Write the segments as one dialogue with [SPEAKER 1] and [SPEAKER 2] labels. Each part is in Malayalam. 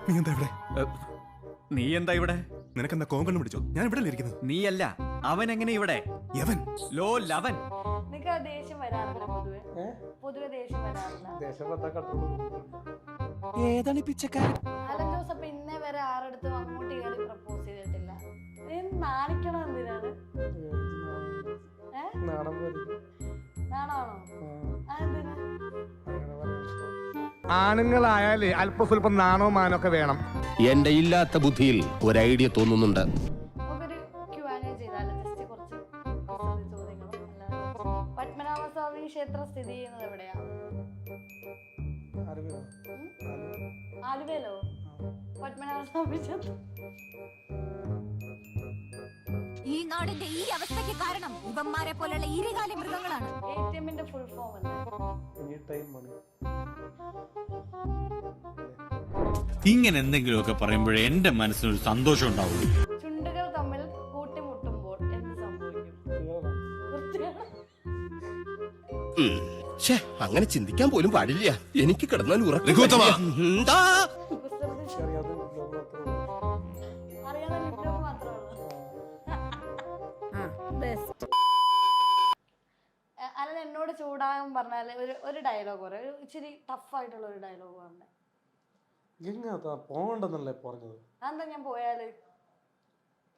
[SPEAKER 1] നീ എന്താ ഇവിടെ?
[SPEAKER 2] നീ എന്താ ഇവിടെ?
[SPEAKER 1] നിനക്കെന്താ കോങ്കണ്ണം പിടിച്ചോ? ഞാൻ ഇവിടെ ഇരിക്കുന്നത്.
[SPEAKER 2] നീയല്ല, അവൻ എങ്ങനെ ഇവിടെ?
[SPEAKER 1] യവൻ
[SPEAKER 2] ലോ ലവൻ.
[SPEAKER 3] നിനക്ക് ദേഷ്യം വരാറില്ല പൊതുവെ ദേഷ്യം വരാറില്ല?
[SPEAKER 1] ഏതാണ് പിച്ചക്കാരൻ?
[SPEAKER 3] അലൻ ജോസഫ് ഇന്നേ വരെ ആരെടുത്തും അങ്ങോട്ട് കയറി പ്രപ്പോസ് ചെയ്തിട്ടില്ല. നീ നാണിക്കണം എന്തിനാണ്? നാണാണോ? അതെന്തിനാ?
[SPEAKER 4] ആണുങ്ങളായാലേ അല്പ സ്വല്പം നാണോ മാനോ ഒക്കെ വേണം.
[SPEAKER 5] എന്റെ ഇല്ലാത്ത ബുദ്ധിയിൽ ഒരു ഐഡിയ തോന്നുന്നുണ്ട്.
[SPEAKER 3] നമുക്കൊരു Q&A ചെയ്താലോ? ജസ്റ്റ് കുറച്ച് ചോദ്യങ്ങളും. പത്മനാഭസ്വാമി ക്ഷേത്രം സ്ഥിതി ചെയ്യുന്നത് എവിടെയാ? ആലുവയിലോ? പത്മനാഭസ്വാമി ക്ഷേത്രം
[SPEAKER 6] ഈ നാടിന്റെ ഈ അവസ്ഥയ്ക്ക് കാരണം ഇവന്മാരെ പോലുള്ള ഇരുകാലി മൃഗങ്ങളാണ്.
[SPEAKER 3] ATMന്റെ ഫുൾ ഫോം എന്താ?
[SPEAKER 7] ഇങ്ങനെ എന്തെങ്കിലുമൊക്കെ പറയുമ്പോഴേ എന്റെ മനസ്സിനൊരു സന്തോഷം ഉണ്ടാവുള്ളൂ.
[SPEAKER 3] ചുണ്ടുകൾ തമ്മിൽ കൂട്ടിമുട്ടുമ്പോൾ എന്ത് സംഭവിക്കും?
[SPEAKER 5] അങ്ങനെ ചിന്തിക്കാൻ പോലും പാടില്ല. എനിക്ക് കിടന്നാൽ
[SPEAKER 3] അറിയാതെ ലിപ്ലോക്ക് മാത്രമേ അല്ല എന്നോട് ചൂടാകാൻ പറഞ്ഞാല് ഒരു ഡയലോഗ് പറയാം. ഒരു ഇച്ചിരി ടഫായിട്ടുള്ള ഒരു ഡയലോഗ് പറഞ്ഞേ.
[SPEAKER 4] പോകണ്ടെന്നല്ലേ പറഞ്ഞത്?
[SPEAKER 3] അതെന്താ ഞാൻ പോയാല്?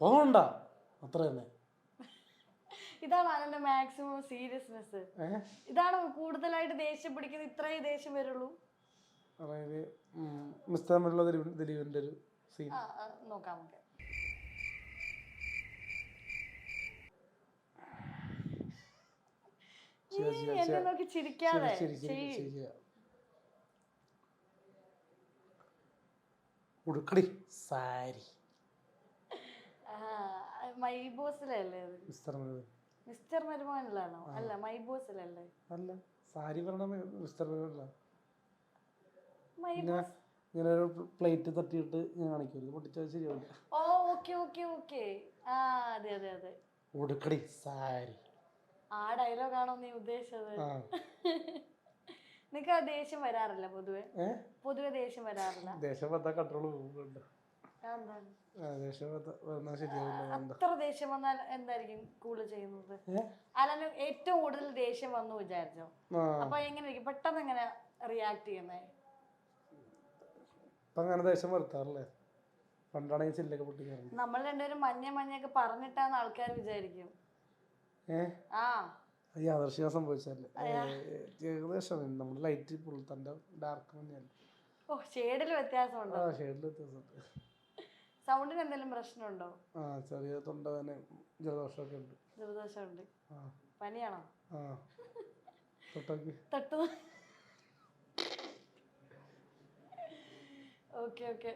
[SPEAKER 4] പോകണ്ട അത്ര തന്നെ.
[SPEAKER 3] ഇതാണ് അതിന്റെ മാക്സിമം സീരിയസ്നെസ്. ഇതാണ് കൂടുതലായിട്ട് ദേഷ്യം പിടിക്കുന്നത്. ഇത്രേ ദേഷ്യം വരുള്ളൂ.
[SPEAKER 4] അതായത് മിസ്റ്റർ ദിലീപിന്റെ ഒരു സീൻ
[SPEAKER 3] നോക്കാം നമുക്ക്. എന്നെ നോക്കി ചിരിക്കാതെ
[SPEAKER 4] ഉടുക്കടി സാരി.
[SPEAKER 3] മൈ ബോസിലല്ലേ അത്? മിസ്റ്റർ മരുമോനിലാണോ? അല്ല മൈ ബോസിലല്ലേ?
[SPEAKER 4] അല്ല സാരി പറഞ്ഞ മിസ്റ്റർ
[SPEAKER 3] മൈ ബോസ്.
[SPEAKER 4] ഇങ്ങനെ ഒരു പ്ലേറ്റ് തട്ടിയിട്ട് ഞാൻ കാണിക്കും. പൊട്ടിച്ചാൽ ശരിയാവില്ല.
[SPEAKER 3] ഓ ഓക്കെ ഓക്കെ ഓക്കെ. ആ അതെ അതെ അതെ.
[SPEAKER 4] ഉടുക്കടി സാരി.
[SPEAKER 3] ആ ഡയലോഗാണോ നീ ഉദ്ദേശിച്ചത്? നിനക്ക് ദേഷ്യം വരാറില്ല പൊതുവെ? പൊതുവെ ദേഷ്യം വരാറില്ല?
[SPEAKER 4] ദേഷ്യം വന്നാൽ കൺട്രോൾ പോകുന്നുണ്ട്.
[SPEAKER 3] അത്ര ദേഷ്യം വന്നാൽ എന്തായിരിക്കും കൂടുതൽ ചെയ്യുന്നത്? അല്ല ഏറ്റവും കൂടുതൽ ദേഷ്യം വന്നു വിചാരിച്ചോ, അപ്പൊ എങ്ങനെയായിരിക്കും പെട്ടെന്ന് എങ്ങനെ റിയാക്ട് ചെയ്യുന്നേ?
[SPEAKER 4] അങ്ങനെ ദേഷ്യം വരുത്താറില്ലേ? പണ്ടാണെങ്കിൽ ചില്ലൊക്കെ പൊട്ടിക്കാറുണ്ട്.
[SPEAKER 3] നമ്മൾ രണ്ടുപേരും മഞ്ഞൊക്കെ പറഞ്ഞിട്ടാന്ന് ആൾക്കാർ വിചാരിക്കും.
[SPEAKER 4] യാദർശിക സംഭവിച്ചല്ലേ? ഏകദേശം നമ്മുടെ ലൈറ്റ് ഫുൾ തന്റെ ഡാർക്ക് മഞ്ഞല്ല.
[SPEAKER 3] ഓ ഷെയ്ഡിൽ വ്യത്യാസമുണ്ടോ?
[SPEAKER 4] ഷെയ്ഡിൽ വ്യത്യാസമുണ്ട്.
[SPEAKER 3] സൗണ്ടിന് എന്തെങ്കിലും പ്രശ്നമുണ്ടോ?
[SPEAKER 4] ചെറിയ തൊണ്ടവേദന ജലദോഷമൊക്കെ ഉണ്ട്.
[SPEAKER 3] ജലദോഷമുണ്ട്. പനിയാണോ? തട്ടു. Okay okay.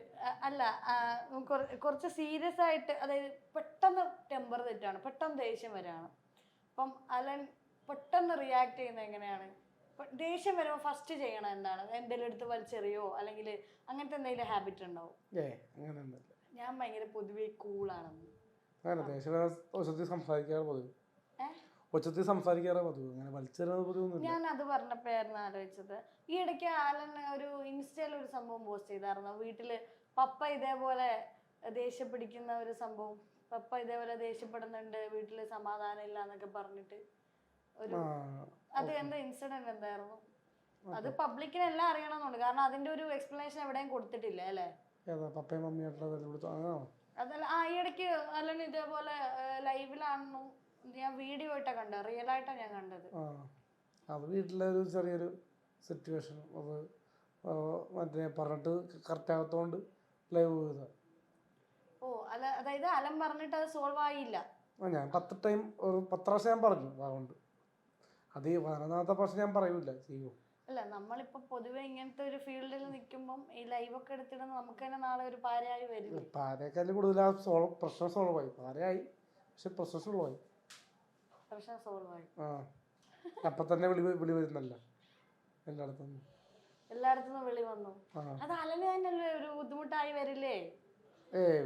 [SPEAKER 3] അല്ല കുറച്ച് സീരിയസ് ആയിട്ട്, അതായത് പെട്ടെന്ന് ടെമ്പർ തെറ്റാണ്, പെട്ടെന്ന് ദേഷ്യം വരാണ്. അപ്പം അലൻ പെട്ടെന്ന് റിയാക്ട് ചെയ്യുന്നത് എങ്ങനെയാണ്? ദേഷ്യം വരുമ്പോൾ ഫസ്റ്റ് ചെയ്യണം എന്താണ്? എന്തെങ്കിലും എടുത്ത് വലിച്ചെറിയോ അല്ലെങ്കിൽ അങ്ങനത്തെ എന്തെങ്കിലും ഹാബിറ്റ് ഉണ്ടാവും? ഞാൻ ഭയങ്കര പൊതുവെ കൂളാണെന്ന്. ഞാൻ അത് പറഞ്ഞപ്പോഴായിരുന്നു ആലോചിച്ചത്. ഈ ഇടയ്ക്ക് ആലൻ ഒരു ഇൻസ്റ്റയിൽ ഒരു സംഭവം പോസ്റ്റ് ചെയ്തായിരുന്നു. വീട്ടില് പപ്പ ഇതേപോലെ ദേഷ്യപ്പിടിക്കുന്ന ഒരു സംഭവം. പപ്പ ഇതേപോലെ ദേഷ്യപ്പെടുന്നുണ്ട്, വീട്ടില് സമാധാനം ഇല്ല എന്നൊക്കെ പറഞ്ഞിട്ട് ഒരു അത് എന്താ ഇൻസിഡന്റ് എന്തായിരുന്നു? അത് പബ്ലിക്കിനെല്ലാം അറിയണമെന്നുണ്ട്, കാരണം അതിന്റെ ഒരു എക്സ്പ്ലനേഷൻ എവിടെയും കൊടുത്തിട്ടില്ല അല്ലേ? അതല്ല, ഈ ഇടയ്ക്ക് അല്ലൻ ഇതേപോലെ ലൈവിലാണെന്നു ഞാൻ വീഡിയോ ആയിട്ടാ കണ്ടത്, റിയൽ ആയിട്ടാ ഞാൻ കണ്ടത്.
[SPEAKER 4] അത് വീട്ടിലെ ഒരു ചെറിയൊരു സിറ്റുവേഷൻ, അത് മറ്റേ പറഞ്ഞിട്ട് കറക്റ്റ് ആകത്തോണ്ട് ലൈവ് ചെയ്ത.
[SPEAKER 3] ഓ അല്ല, അതായത് അലൻ പറഞ്ഞിട്ട് അത് സോൾവ് ആയില്ല.
[SPEAKER 4] ഞാൻ 10 പ്രാവശ്യം ഞാൻ പറഞ്ഞു. അതുകൊണ്ട് അത് 14ാമത്തെ പ്രാവശ്യം ഞാൻ പറയൂല ചെയ്യൂ.
[SPEAKER 3] അല്ല, നമ്മളിപ്പോ പൊതുവെ ഇങ്ങനത്തെ ഒരു ഫീൽഡിൽ നിൽക്കുമ്പോൾ ഈ ലൈവൊക്കെ എടുത്തിടുന്ന നമുക്ക് തന്നെ നാളെ ഒരു പാരയായി വരും.
[SPEAKER 4] പാരയേക്കാളും കൂടുതൽ ആ പ്രശ്നം സോൾവ് ആയി. പാരയായി, പക്ഷെ പ്രശ്നം സോൾവ് ആയി.
[SPEAKER 3] പ്രശ്നം സോൾവ് ആയി.
[SPEAKER 4] അപ്പൊ തന്നെ വിളി വരുന്നല്ല
[SPEAKER 3] എല്ലായിടത്തും വിളി വന്നു. അത് അലന് തന്നെ ഒരു ബുദ്ധിമുട്ടായി വരില്ലേ?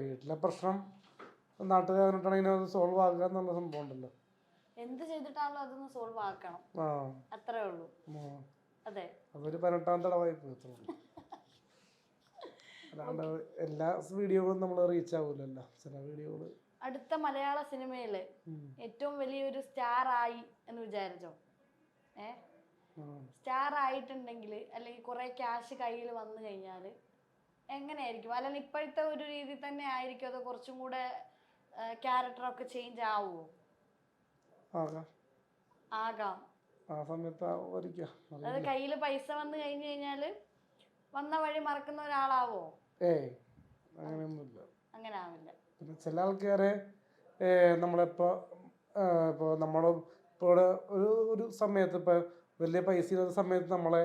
[SPEAKER 4] വീട്ടിലെ പ്രശ്നം നാട്ടുകാരനാണെങ്കിൽ അത് സോൾവ് ആകുക എന്നുള്ള സംഭവം ഉണ്ടല്ലോ.
[SPEAKER 3] എന്ത് ചെയ്തിട്ടാണല്ലോ അതൊന്ന് സോൾവ് ആക്കണം, അത്രേ ഉള്ളൂ. അതെ,
[SPEAKER 4] അതൊരു 18ാം തടവായി പോയി. അല്ലാണ്ട് എല്ലാ വീഡിയോകളും നമ്മൾ റീച്ച് ആവില്ലല്ലോ, ചില വീഡിയോകൾ.
[SPEAKER 3] അടുത്ത മലയാള സിനിമയില് ഏറ്റവും വലിയൊരു സ്റ്റാർ ആയി എന്ന് വിചാരിച്ചോ, സ്റ്റാർ ആയിട്ടുണ്ടെങ്കിൽ അല്ലെങ്കിൽ കുറെ ക്യാഷ് കയ്യിൽ വന്നു കഴിഞ്ഞാൽ എങ്ങനെയായിരിക്കും? അല്ലെങ്കിൽ ഇപ്പോഴത്തെ ഒരു രീതി തന്നെ ആയിരിക്കും, അതോ കുറച്ചും കൂടെ ക്യാരക്ടറൊക്കെ ചേഞ്ച് ആവുമോ? ആകാം.
[SPEAKER 4] ആ സമയത്ത്
[SPEAKER 3] അതായത് കയ്യിൽ പൈസ വന്നു കഴിഞ്ഞു കഴിഞ്ഞാല് വന്ന വഴി മറക്കുന്ന ഒരാളാവോ?
[SPEAKER 4] അങ്ങനെയൊന്നുമില്ല.
[SPEAKER 3] അങ്ങനെ ആവില്ല.
[SPEAKER 4] പിന്നെ ചില ആൾക്കാരെ നമ്മളിപ്പോൾ ഇപ്പോൾ നമ്മൾ ഇപ്പോൾ ഒരു സമയത്ത് ഇപ്പോൾ വലിയ പൈസ ഇല്ലാത്ത സമയത്ത് നമ്മളെ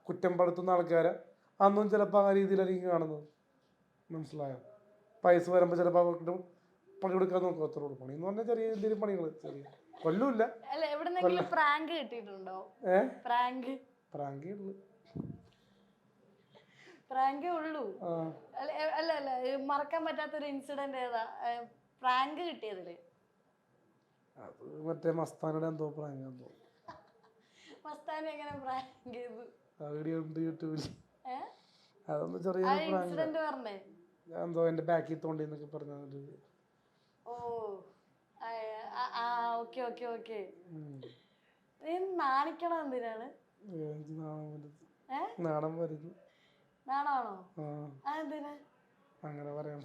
[SPEAKER 4] കുറ്റം പെടുത്തുന്ന ആൾക്കാരെ അന്നും ചിലപ്പോൾ ആ രീതിയിലായിരിക്കും കാണുന്നത്. മനസ്സിലായോ? പൈസ വരുമ്പോൾ ചിലപ്പോൾ അവർക്ക് പണി കൊടുക്കാൻ നോക്കും. അത്ര പണി എന്ന് പറഞ്ഞാൽ ചെറിയ എന്തെങ്കിലും പണികൾ, ചെറിയ കൊല്ലൂല്ല.
[SPEAKER 3] അല്ല, എവിടെന്നെങ്കിലും പ്രാങ്ക് കിട്ടിയിട്ടുണ്ടോ? പ്രാങ്ക് പ്രാങ്കേ ഉള്ളൂ. അല്ല അല്ല, മറക്കാൻ പറ്റാത്തൊരു ഇൻസിഡന്റ് ഏതാ? പ്രാങ്ക് കിട്ടിയതില്
[SPEAKER 4] അത് മറ്റേ മസ്താനയുടെ എന്തോ പ്രാങ്ക് എന്തോ.
[SPEAKER 3] മസ്താനെ എങ്ങനെ പ്രാങ്ക് ചെയ്തു?
[SPEAKER 4] വീഡിയോ ഉണ്ട് യൂട്യൂബിൽ. അതൊന്ന് ചെറിയ
[SPEAKER 3] ഇൻസിഡന്റ് പറഞ്ഞേ.
[SPEAKER 4] എന്തോ എന്റെ ബാക്കിൽ തോണ്ടി എന്നൊക്കെ പറഞ്ഞു.
[SPEAKER 3] ഓ ഓക്കെ ഓക്കെ ഓക്കെ. നാണിക്കണം എന്തിനാണ്?
[SPEAKER 4] നാണം വരുന്നു.
[SPEAKER 3] നാണാണോ? അതെന്തിനാ
[SPEAKER 4] അങ്ങനെ പറയാം?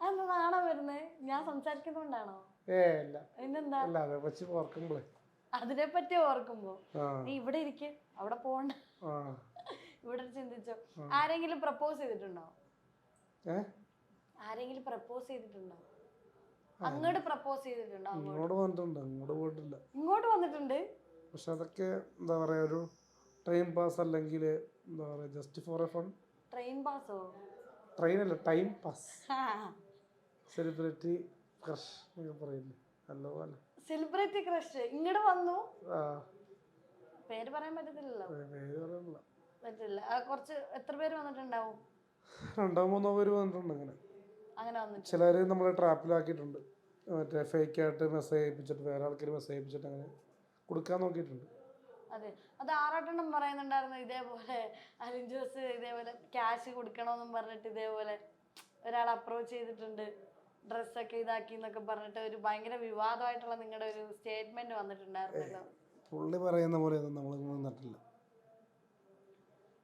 [SPEAKER 3] അതെന്താ നാണം വരുന്നേ? ഞാൻ സംസാരിക്കുന്നോണ്ടാണോ? പിന്നെന്താ? അതിനെ പറ്റി ഓർക്കുമ്പോ നീ ഇവിടെ ഇരിക്ക, അവിടെ പോണ്ട, ഇവിടെ ചിന്തിച്ചോ. ആരെങ്കിലും പ്രപ്പോസ് ചെയ്തിട്ടുണ്ടോ? ആരെങ്കിലും പ്രപ്പോസ് ചെയ്തിട്ടുണ്ടോ? അങ്ങോട്ട് പ്രപ്പോസ് ചെയ്തിട്ടുണ്ടോ?
[SPEAKER 4] ഇങ്ങോട്ട് വന്നിട്ടുണ്ട്, അങ്ങോട്ട് പോയിട്ടില്ല.
[SPEAKER 3] ഇങ്ങോട്ട് വന്നിട്ടുണ്ട്.
[SPEAKER 4] പക്ഷെ അതൊക്കെ എന്താ പറയാ, ഒരു ട്രെയിൻ പാസ് അല്ലെങ്കിൽ എന്താ പറയാ, just for A fun.
[SPEAKER 3] Train Passoa?
[SPEAKER 4] Train അല്ല, ടൈം പാസ്. സെലിബ്രിറ്റി ക്രഷ് എന്നൊക്കെ പറയുന്നു. ഹലോ അല്ല,
[SPEAKER 3] സെലിബ്രിറ്റി ക്രഷ് ഇങ്ങോട്ട് വന്നു. പേര് പറയാൻ പറ്റത്തില്ലല്ലോ. പറ്റില്ല. കുറച്ച് എത്ര പേര് വന്നിട്ടുണ്ടാവും?
[SPEAKER 4] 2-3 പേര് വന്നിട്ടുണ്ട്.
[SPEAKER 3] അങ്ങനെ വന്നിട്ട്
[SPEAKER 4] ചിലര് നമ്മളെ ട്രാപ്പിലാക്കിയിട്ടുണ്ട്. മറ്റേ ഫേക്ക് ആയിട്ട് മെസ്സേജ് അയപ്പിച്ചിട്ട് വേറെ ആൾക്കാർ മെസ്സേജ് അയപ്പിച്ചിട്ട് അങ്ങനെ കൊടുക്കാൻ നോക്കിയിട്ടുണ്ട്.
[SPEAKER 3] അതെ, അത് ആറാട്ടെണ്ണം പറയുന്നുണ്ടായിരുന്നു ഇതേപോലെ. അലിൻ ജോസ് ഇതേപോലെ ക്യാഷ് കൊടുക്കണമെന്നും പറഞ്ഞിട്ട് ഇതേപോലെ ഒരാൾ അപ്രോച്ച് ചെയ്തിട്ടുണ്ട്, ഡ്രസ്സൊക്കെ ഇതാക്കി എന്നൊക്കെ പറഞ്ഞിട്ട് ഒരു ഭയങ്കര വിവാദമായിട്ടുള്ള നിങ്ങളുടെ ഒരു സ്റ്റേറ്റ്മെന്റ് വന്നിട്ടുണ്ടായിരുന്നല്ലോ.
[SPEAKER 4] പുള്ളി പറയുന്ന പോലെ ഒന്നും നമ്മൾ നിന്നിട്ടില്ല.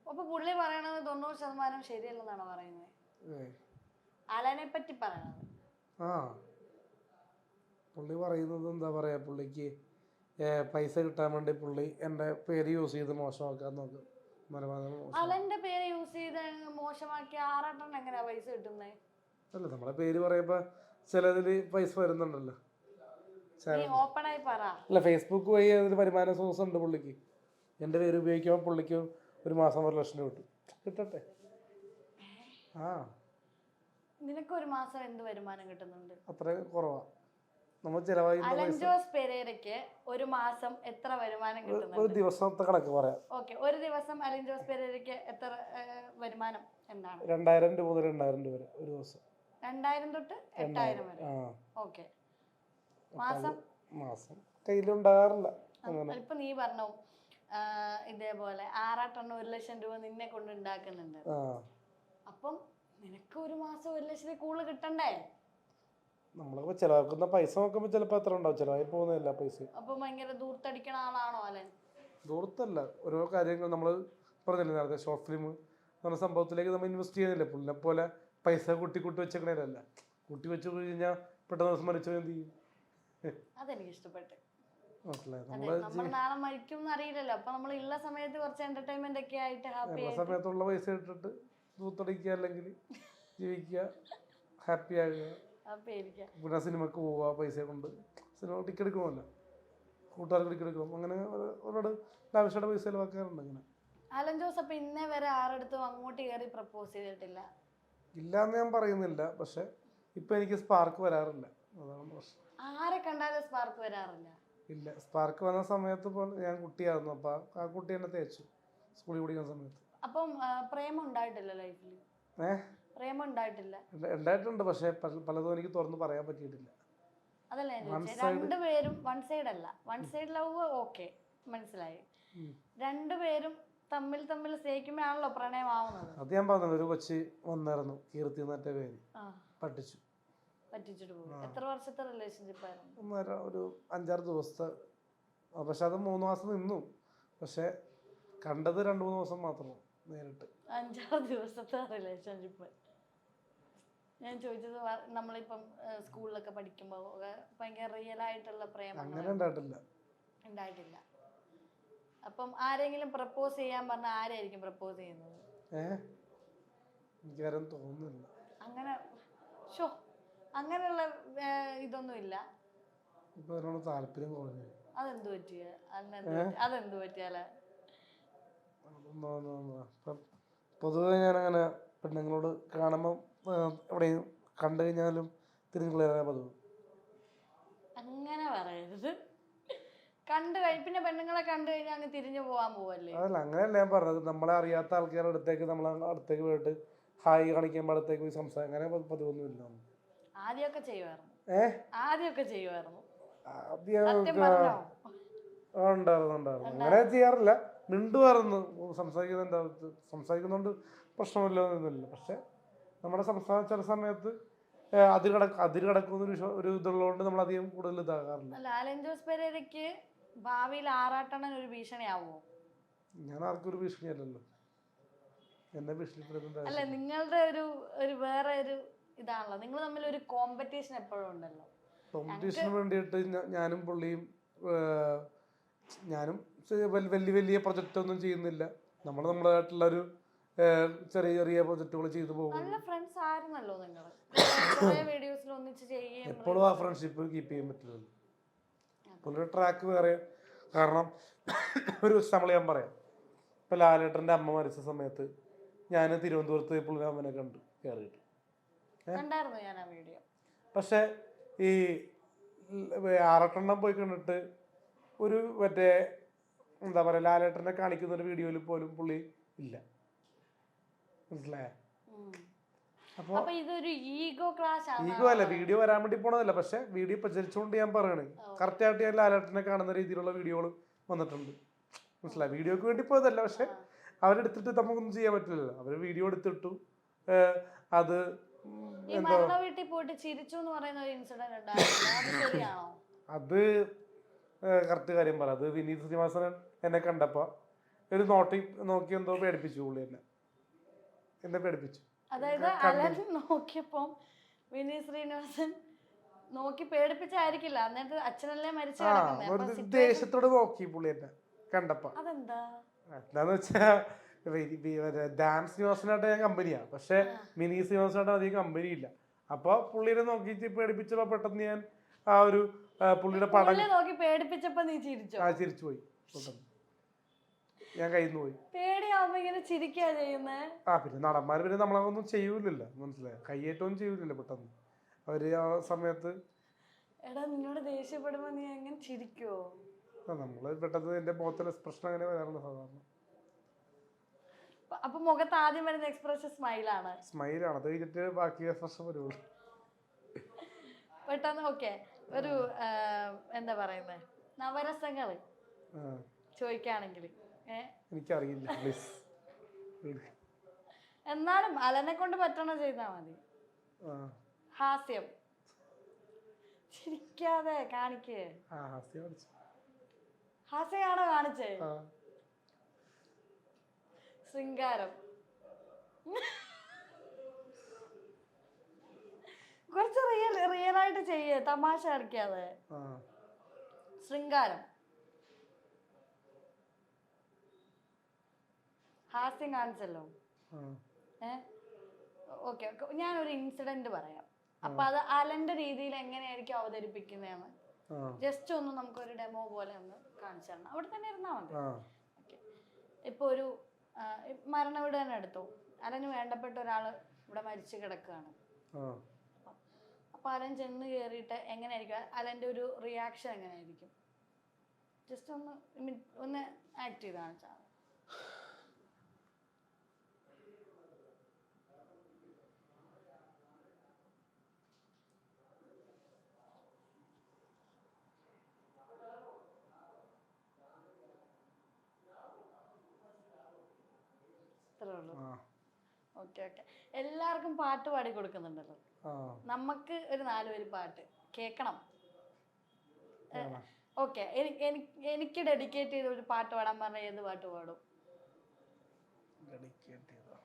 [SPEAKER 3] അപ്പൊ പുള്ളി പറയണത് 90% ശരിയല്ലെന്നാണ് പറയുന്നത്. അലനെ പറ്റി പറയണത്.
[SPEAKER 4] പുള്ളി പറയുന്നത് എന്താ പറയാ, പുള്ളിക്ക് പൈസ കിട്ടാൻ വേണ്ടി പുള്ളി എൻ്റെ പേര് യൂസ് ചെയ്ത് മോശമാക്കാൻ നോക്കും.
[SPEAKER 3] അലന്റെ പേര് യൂസ് ചെയ്ത് മോശമാക്കി ആറാട്ടെണ്ണം എങ്ങനെയാ പൈസ കിട്ടുന്നേ?
[SPEAKER 4] അല്ല, നമ്മളെ പേര് പറയുമ്പോ ചിലതിൽ പൈസ വരുന്നുണ്ടല്ലോ.
[SPEAKER 3] ഓപ്പണായി പറ.
[SPEAKER 4] അല്ല, ഫേസ്ബുക്ക് വഴി അതിൽ വരുമാന സോഴ്സ് ഉണ്ട് പുള്ളിക്ക്. എൻ്റെ പേര് ഉപയോഗിക്കുമ്പോൾ പുള്ളിക്ക് ഒരു മാസം 1 ലക്ഷം രൂപ കിട്ടട്ടെ.
[SPEAKER 3] നിനക്ക് ഒരു മാസം എന്ത് വരുമാനം കിട്ടുന്നുണ്ട്?
[SPEAKER 4] അത്ര കുറവാ. നമ്മൾ ചിലവായി.
[SPEAKER 3] അലൻ ജോസ് പെരേരയ്ക്ക് ഒരു മാസം എത്ര വരുമാനം കിട്ടുന്നുണ്ട്?
[SPEAKER 4] ഒരു ദിവസത്തെ കണക്ക് പറയാം.
[SPEAKER 3] ഓക്കെ, ഒരു ദിവസം അലൻ ജോസ് പെരേരയ്ക്ക് എത്ര വരുമാനം എന്താണ്?
[SPEAKER 4] 2000 രൂപ മുതൽ 8000 രൂപ വരെ ഒരു ദിവസം.
[SPEAKER 3] 2000 തൊട്ട് 8000 വരെ. ഓക്കെ.
[SPEAKER 4] മാസം കയ്യിലുണ്ടാകാറില്ല.
[SPEAKER 3] ഇപ്പൊ നീ പറഞ്ഞു ഇതേപോലെ ആറാട്ടെണ്ണം 1 ലക്ഷം രൂപ നിന്നെ കൊണ്ട് ഉണ്ടാക്കുന്നുണ്ട്. അപ്പം നിനക്ക് ഒരു മാസം 1 ലക്ഷത്തിൽ കൂടുതൽ കിട്ടണ്ടേ?
[SPEAKER 4] നമ്മളിപ്പോ ചെലവാക്കുന്ന പൈസ നോക്കുമ്പോ ചിലപ്പോ എത്ര ഉണ്ടാവും, ചെലവായി പോകുന്നില്ല പൈസ.
[SPEAKER 3] അപ്പൊ ഭയങ്കര ദൂർത്തടിക്കണ ആളാണോ അലൻ?
[SPEAKER 4] ദൂർത്തല്ല, ഓരോ കാര്യങ്ങൾ നമ്മൾ പറഞ്ഞില്ലേ നേരത്തെ, ഷോർട്ട് ഫിലിം എന്ന സംഭവത്തിലേക്ക് നമ്മൾ ഇൻവെസ്റ്റ് ചെയ്യുന്നില്ല. പുള്ളിനെ പോലെ പൈസ കൂട്ടി വെച്ചേക്കണേലല്ല. കൂട്ടി വെച്ച് കഴിഞ്ഞാൽ പെട്ടെന്ന് ദിവസം മരിച്ചു എന്ത് ചെയ്യും?
[SPEAKER 3] അതെനിക്ക് ഇഷ്ടപ്പെട്ടു. നമ്മൾ നാളെ മരിക്കും അറിയില്ലല്ലോ. അപ്പൊ നമ്മൾ ഉള്ള സമയത്ത് കുറച്ച് എന്റർടൈൻമെന്റ് ഒക്കെ ആയിട്ട് ഹാപ്പി
[SPEAKER 4] സമയത്തുള്ള പൈസ ഇട്ടിട്ട് ദൂത്തടിക്കുക, അല്ലെങ്കിൽ ജീവിക്കുക, ഹാപ്പി ആകുക, പിന്നെ സിനിമക്ക് പോവുക, പൈസ കൊണ്ട് സിനിമ ടിക്കറ്റ് എടുക്കണമല്ലോ, കൂട്ടുകാർക്ക് ടിക്കറ്റ് എടുക്കണം, അങ്ങനെ ഒരുപാട് ആവശ്യമുള്ള പൈസ ചിലവാക്കാറുണ്ട്. അങ്ങനെ
[SPEAKER 3] അലൻ ജോസ് അപ്പൊ ഇന്നേ വരെ ആരെടുത്തും അങ്ങോട്ട് കയറി പ്രപ്പോസ് ചെയ്തിട്ടില്ല?
[SPEAKER 4] ഇല്ലാന്ന് ഞാൻ പറയുന്നില്ല, പക്ഷെ ഇപ്പൊ എനിക്ക് സ്പാർക്ക് വരാറില്ല, അതാണ് പ്രശ്നം.
[SPEAKER 3] ആരെ കണ്ടാലും സ്പാർക്ക് വരാറില്ല? ഇല്ല,
[SPEAKER 4] സ്പാർക്ക് വന്ന സമയത്ത് ഞാൻ കുട്ടിയായിരുന്നു. അപ്പൊ ആ കുട്ടി എന്നെ തേച്ചു സ്കൂളിൽ പഠിക്കുന്ന സമയത്ത്.
[SPEAKER 3] അപ്പം പ്രേമം ഉണ്ടായിട്ടില്ല ലൈഫിൽ? പ്രേമം ഉണ്ടായിട്ടില്ല?
[SPEAKER 4] ഉണ്ടായിട്ടുണ്ട്, പക്ഷെ പലതും എനിക്ക് തുറന്ന് പറയാൻ പറ്റിയിട്ടില്ല.
[SPEAKER 3] അതല്ല രണ്ടുപേരും വൺ സൈഡ് അല്ല, വൺ സൈഡ് ലവ് ഓക്കെ മനസ്സിലായി. രണ്ടുപേരും തമ്മിൽ തമ്മിൽ സ്നേഹിക്കുമ്പോഴാണല്ലോ പ്രണയമാവുന്നത്.
[SPEAKER 4] അത് ഞാൻ പറഞ്ഞത്, ഒരു കൊച്ചി വന്നായിരുന്നു, കീർത്തി എന്നറ്റ പേര്, പറ്റിച്ചു,
[SPEAKER 3] പറ്റിച്ചിട്ട് പോകും. എത്ര വർഷത്തെ റിലേഷൻഷിപ്പ് ആയിരുന്നു?
[SPEAKER 4] ഒരു 5-6 ദിവസത്തെ. പക്ഷെ അത് 3 മാസം നിന്നു. പക്ഷെ കണ്ടത് 2-3 ദിവസം മാത്രം നേരിട്ട്.
[SPEAKER 3] 5-6 ദിവസത്തെ റിലേഷൻഷിപ്പ്. ഞാൻ ചോദിച്ചത് നമ്മളിപ്പം സ്കൂളിലൊക്കെ പഠിക്കുമ്പോൾ ഭയങ്കര റിയൽ ആയിട്ടുള്ള പ്രേമം
[SPEAKER 4] അങ്ങനെ ഉണ്ടായിട്ടില്ല.
[SPEAKER 3] അപ്പം ആരെങ്കിലും പ്രപ്പോസ് ചെയ്യാൻ പറഞ്ഞാൽ ആരായിരിക്കും പ്രപ്പോസ് ചെയ്യുന്നത്?
[SPEAKER 4] എനിക്കാരും തോന്നുന്നില്ല.
[SPEAKER 3] അങ്ങനെ അങ്ങനെയുള്ള ഇതൊന്നും ഇല്ല.
[SPEAKER 4] താല്പര്യം കുറഞ്ഞു.
[SPEAKER 3] അതെന്ത് പറ്റിയ? അതെന്ത് പറ്റിയാല?
[SPEAKER 4] പൊതുവെ ഞാനങ്ങനെ പെണ്ണുങ്ങളോട് കാണുമ്പോൾ എവിടെയും കണ്ടു കഴിഞ്ഞാലും തിരിഞ്ഞു കളയാൻ പതിവ്.
[SPEAKER 3] അങ്ങനെ പറയരുത്. പിന്നെ പെണ്ണുങ്ങളെ കണ്ടു കഴിഞ്ഞാൽ അങ്ങ് തിരിഞ്ഞു പോവാൻ പോവല്ലേ?
[SPEAKER 4] അതല്ല, അങ്ങനെയല്ല ഞാൻ പറഞ്ഞത്. നമ്മളെ അറിയാത്ത ആൾക്കാരുടെ അടുത്തേക്ക് അടുത്തേക്ക് പോയിട്ട് ഹായ് കാണിക്കുമ്പോൾ അടുത്തേക്ക് പോയി സംസാരം, അങ്ങനെ പതിവൊന്നുമില്ല.
[SPEAKER 3] ആദ്യമൊക്കെ ചെയ്യുമായിരുന്നു.
[SPEAKER 4] ഉണ്ടായിരുന്നു. അങ്ങനെ ചെയ്യാറില്ല. മിണ്ടുമായിരുന്നു. സംസാരിക്കുന്നോണ്ട് പ്രശ്നമില്ല. പക്ഷെ നമ്മുടെ സംസ്ഥാന ചില സമയത്ത് അതിര് കടക്കുന്ന ഒരു ഇതുള്ളതുകൊണ്ട് നമ്മൾ അധികം കൂടുതൽ ഇതാകാറില്ല.
[SPEAKER 3] ലാലൻ ജോസ് പെരേരയ്ക്ക് ഭാവിയിൽ ആറാട്ടണ്ണൻ ഒരു ഭീഷണിയാവോ?
[SPEAKER 4] ഞാൻ ആർക്കും ഒരു ഭീഷണിയല്ലല്ലോ. എന്നെ ഭീഷണിപ്പെടുത്തുന്ന
[SPEAKER 3] അല്ല, നിങ്ങളുടെ ഒരു വേറെ ഒരു ഇതാണല്ലോ, നിങ്ങൾ തമ്മിൽ ഒരു കോമ്പറ്റീഷൻ എപ്പോഴും ഉണ്ടല്ലോ.
[SPEAKER 4] കോമ്പറ്റീഷന് വേണ്ടിയിട്ട് ഞാനും പുള്ളിയും വലിയ പ്രൊജക്റ്റ് ഒന്നും ചെയ്യുന്നില്ല. നമ്മളതായിട്ടുള്ള ഒരു ചെറിയ പ്രൊജക്റ്റുകൾ ചെയ്തു പോകും.
[SPEAKER 3] നല്ല ഫ്രണ്ട്സ് ആയിരുന്നല്ലോ നിങ്ങൾ. വീഡിയോസിൽ ഒന്നിച്ച് ചെയ്യുകയും
[SPEAKER 4] എപ്പോഴും ആ ഫ്രണ്ട്ഷിപ്പ് കീപ്പ് ചെയ്യാൻ പറ്റില്ലല്ലോ. പുള്ളിയുടെ ട്രാക്ക് വേറെ. കാരണം ഒരു എക്സാമ്പിൾ ഞാൻ പറയാം. ഇപ്പം ലാലേട്ടൻ്റെ അമ്മ മരിച്ച സമയത്ത് ഞാൻ തിരുവനന്തപുരത്ത് പുള്ളിയുടെ അമ്മനെ കയറിയിട്ട്. പക്ഷെ ഈ ആറട്ടെണ്ണം പോയി കണ്ടിട്ട് ഒരു എന്താ പറയുക, ലാലേട്ടനെ കാണിക്കുന്ന ഒരു വീഡിയോയിൽ പോലും പുള്ളി ഇല്ല. മനസ്സിലായ?
[SPEAKER 3] അപ്പൊ ഇതൊരു ഈഗോ
[SPEAKER 4] അല്ല, വീഡിയോ വരാൻ വേണ്ടി പോണതല്ല. പക്ഷെ വീഡിയോ പ്രചരിച്ചുകൊണ്ട് ഞാൻ പറയണേ, കറക്റ്റ് ആയിട്ട് ഞാൻ ലാലേട്ടനെ കാണുന്ന രീതിയിലുള്ള വീഡിയോകൾ വന്നിട്ടുണ്ട്. മനസ്സിലായി? വീഡിയോക്ക് വേണ്ടി പോയതല്ല. പക്ഷെ അവരെടുത്തിട്ട് നമുക്കൊന്നും ചെയ്യാൻ പറ്റില്ലല്ലോ. അവർ വീഡിയോ എടുത്തിട്ടു. അത് അത് കറക്റ്റ് കാര്യം പറ. അത് വിനീത് ശ്രീനിവാസൻ എന്നെ കണ്ടപ്പോ ഒരു നോക്കി എന്തോ പേടിപ്പിച്ചു. പുള്ളി എന്നെ പേടിപ്പിച്ചു.
[SPEAKER 3] അതായത് അലൻ നോക്കിയപ്പോ വിനീത് ശ്രീനിവാസൻ നോക്കി പേടിപ്പിച്ചായിരിക്കില്ല. എന്നിട്ട് അച്ഛനല്ലേ മരിച്ചു
[SPEAKER 4] ദേശത്തോട് നോക്കി പുള്ളി എന്നെ കണ്ടപ്പോ. എന്താന്ന് വെച്ചാ ഡാൻസ് ശ്രീനിവാസനായിട്ട് ഞാൻ കമ്പനിയാ. പക്ഷെ മിനി ശ്രീനിവാസനായിട്ട് അധികം കമ്പനി ഇല്ല. അപ്പൊ പുള്ളിനെ നോക്കിയിട്ട് പേടിപ്പിച്ചപ്പോ പെട്ടെന്ന് ഞാൻ ആ ഒരു പുള്ളിയുടെ പടം
[SPEAKER 3] നോക്കി പേടിപ്പിച്ചപ്പോ നീ
[SPEAKER 4] ചിരിച്ചു പോയി. ഞാൻ കയ്യിൽ നിന്ന് പോയി.
[SPEAKER 3] പേടിയാവുമ്പോ ഇങ്ങനെ ചിരിക്കാ ചെയ്യുന്നേ.
[SPEAKER 4] പിന്നെ നടന്മാര് പിന്നെ നമ്മളൊന്നും ചെയ്യൂലല്ലോ. മനസ്സിലായോ? കയ്യേറ്റവും ചെയ്യൂലല്ലോ പെട്ടെന്ന് അവര് ആ സമയത്ത്.
[SPEAKER 3] എടാ, നിന്നോട് ദേഷ്യപ്പെടുമ്പോ നീ എങ്ങനെ ചിരിക്കോ?
[SPEAKER 4] നമ്മള് പെട്ടെന്ന് എന്റെ മുഖത്തുള്ള എക്സ്പ്രഷൻ അങ്ങനെ വരാറുണ്ട് സാധാരണ.
[SPEAKER 3] അപ്പൊ മുഖത്ത് ആദ്യം വരുന്ന എക്സ്പ്രഷൻ സ്മൈലാണ്.
[SPEAKER 4] അത് കഴിഞ്ഞിട്ട് ബാക്കി എക്സ്പ്രഷൻ വരുള്ളൂ
[SPEAKER 3] പെട്ടെന്ന്. ഓക്കെ, ഒരു എന്താ പറയുന്നേ, നവരസങ്ങള് ചോദിക്കുകയാണെങ്കിൽ
[SPEAKER 4] എനിക്കറിയില്ല.
[SPEAKER 3] എന്നാലും അലനെ കൊണ്ട് പറ്റണ ചെയ്താ മതി. ഹാസ്യം ചിരിക്കാതെ കാണിക്കേ. ഹാസ്യാണോ കാണിച്ചേ? ശൃംഗാരം കുറച്ച് റിയലായിട്ട് ചെയ്യേ, തമാശ കളിക്കാതെ. ശൃംഗാരം, ഹാസ്യം കാണിച്ചല്ലോ. ഓക്കെ, ഞാനൊരു ഇൻസിഡന്റ് പറയാം. അപ്പൊ അത് അലന്റെ രീതിയിൽ എങ്ങനെയായിരിക്കും അവതരിപ്പിക്കുന്നതെന്ന് ജസ്റ്റ് ഒന്ന് നമുക്കൊരു ഡെമോ പോലെ ഒന്ന് കാണിച്ചു തരണം. അവിടെ തന്നെ ഇരുന്നാ മതി. ഇപ്പൊ ഒരു മരണ വീട് തന്നെ എടുത്തു. അലന് വേണ്ടപ്പെട്ട ഒരാള് ഇവിടെ മരിച്ചു കിടക്കുകയാണ്. അപ്പൊ അലൻ ചെന്ന് കയറിയിട്ട് എങ്ങനെയായിരിക്കും അലന്റെ ഒരു റിയാക്ഷൻ എങ്ങനെയായിരിക്കും? ജസ്റ്റ് ഒന്ന് ആക്ട് ചെയ്ത് കാണിച്ചാൽ. Okay okay. എല്ലാവർക്കും പാട്ട് പാടി കൊടുക്കുന്നുണ്ടല്ലോ,
[SPEAKER 4] ആ
[SPEAKER 3] നമുക്ക് ഒരു 4 വരി പാട്ട് കേൾക്കണം.
[SPEAKER 4] ആണോ?
[SPEAKER 3] ഓക്കെ, എനിക്ക് ഡെഡിക്കേറ്റ് ചെയ്ത ഒരു പാട്ട് പാടാൻ പറഞ്ഞാൽ ഏത് പാട്ട് പാടും?
[SPEAKER 4] ഡെഡിക്കേറ്റ് ചെയ്തോ?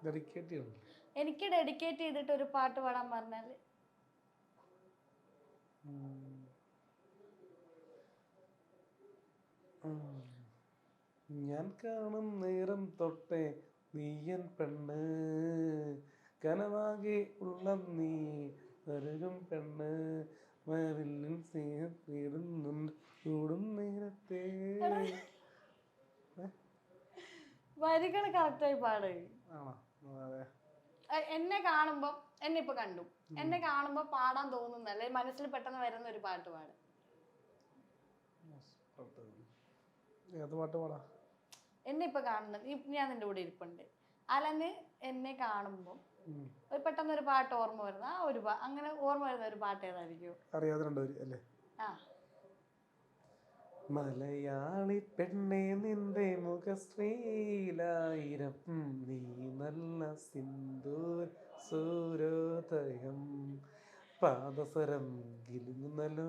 [SPEAKER 4] ഡെഡിക്കേറ്റ് ചെയ്യണം.
[SPEAKER 3] എനിക്ക് ഡെഡിക്കേറ്റ് ചെയ്തിട്ട് ഒരു പാട്ട് പാടാൻ പറഞ്ഞാൽ
[SPEAKER 4] ഞാൻ കാണും നേരം തൊട്ടേ നീയൻ പെണ്ണ്, കനവാകെ ഉള്ള നീ തരുകും പെണ്ണ്, മരിലിൻ സ്നേഹത്തിടുന്നുണ്ട് കൂടും നേരത്തെ.
[SPEAKER 3] വരികൾ കറക്റ്റായി പാട്.
[SPEAKER 4] ആണോ? അതെ.
[SPEAKER 3] എന്നെ കാണുമ്പോ, എന്നെ ഇപ്പൊ കണ്ടു, എന്നെ കാണുമ്പോ പാടാൻ തോന്നുന്നല്ലേ, മനസ്സിൽ പെട്ടെന്ന് വരുന്ന ഒരു പാട്ട് പാട്.
[SPEAKER 4] ഏത് പാട്ട് പാടാ?
[SPEAKER 3] എന്നെ ഇപ്പൊ കാണുന്നത്, ഞാൻ നിന്റെ കൂടെ ഇരിപ്പുണ്ട്, അല്ലെന്ന് എന്നെ കാണുമ്പോ ഒരു പെട്ടെന്ന് ഒരു പാട്ട് ഓർമ്മ വരുന്ന ആ ഒരു അങ്ങനെ ഓർമ്മ വരുന്ന ഒരു പാട്ട് ഏതായിരിക്കും?
[SPEAKER 4] അറിയാതെ രണ്ടുപേര് അല്ലേ?
[SPEAKER 3] ആ,
[SPEAKER 4] മലയാളി പെണ്ണെ നിന്റെ മുഖശ്രീലായിരം, നീ നല്ല സിന്ദൂർ സൂര്യോദയം, പാദസരം ഗിലുങ്ങുന്നല്ലോ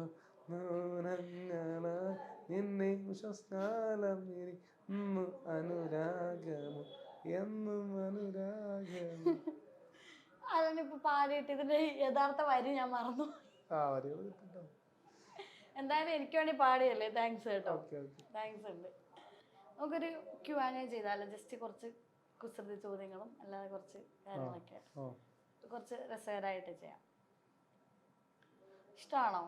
[SPEAKER 4] നിന്നെ വിശ്വസ്കാലം അനുരാഗമോ എന്നും അനുരാഗമോ.
[SPEAKER 3] അതിനിപ്പോ പാടിയിട്ട് ഇതിന്റെ യഥാർത്ഥ വരി ഞാൻ മറന്നു. എന്തായാലും എനിക്ക് വേണ്ടി പാടിയല്ലേ, താങ്ക്സ് കേട്ടോ. താങ്ക്സ് ഉണ്ട്. നമുക്കൊരു Q&A ചെയ്താലോ? ജസ്റ്റ് കുറച്ച് കുസൃതി ചോദ്യങ്ങളും അല്ലാതെ കുറച്ച് കാര്യങ്ങളൊക്കെ കുറച്ച് രസകരമായിട്ട് ചെയ്യാം. ഇഷ്ടമാണോ?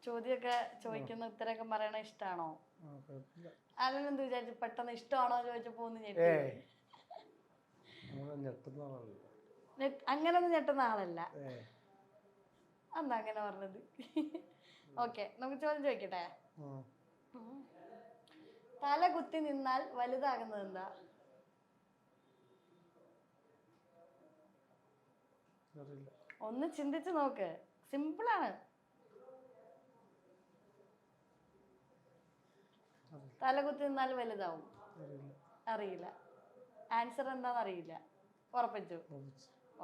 [SPEAKER 3] ചോദ്യമൊക്കെ ചോദിക്കുന്ന ഉത്തരമൊക്കെ പറയണ ഇഷ്ടമാണോ? അല്ലെങ്കിൽ എന്ത് വിചാരിച്ചു പെട്ടെന്ന് ഇഷ്ടമാണോ ചോദിച്ചപ്പോ ഒന്ന് ഞെട്ടി? അങ്ങനൊന്നും ഞെട്ടുന്ന ആളല്ല. എന്താ അങ്ങനെ പറഞ്ഞത്? ഓക്കെ, നമുക്ക് ചോദ്യം ചോദിക്കട്ടെ. തല കുത്തി നിന്നാൽ വലുതാകുന്നത് എന്താ? ഒന്ന് ചിന്തിച്ചു നോക്ക്, സിമ്പിളാണ്. തല കുത്തി നിന്നാൽ വലുതാവും. അറിയില്ല. ആൻസർ എന്താന്ന് അറിയില്ല. ഉറപ്പിച്ചു?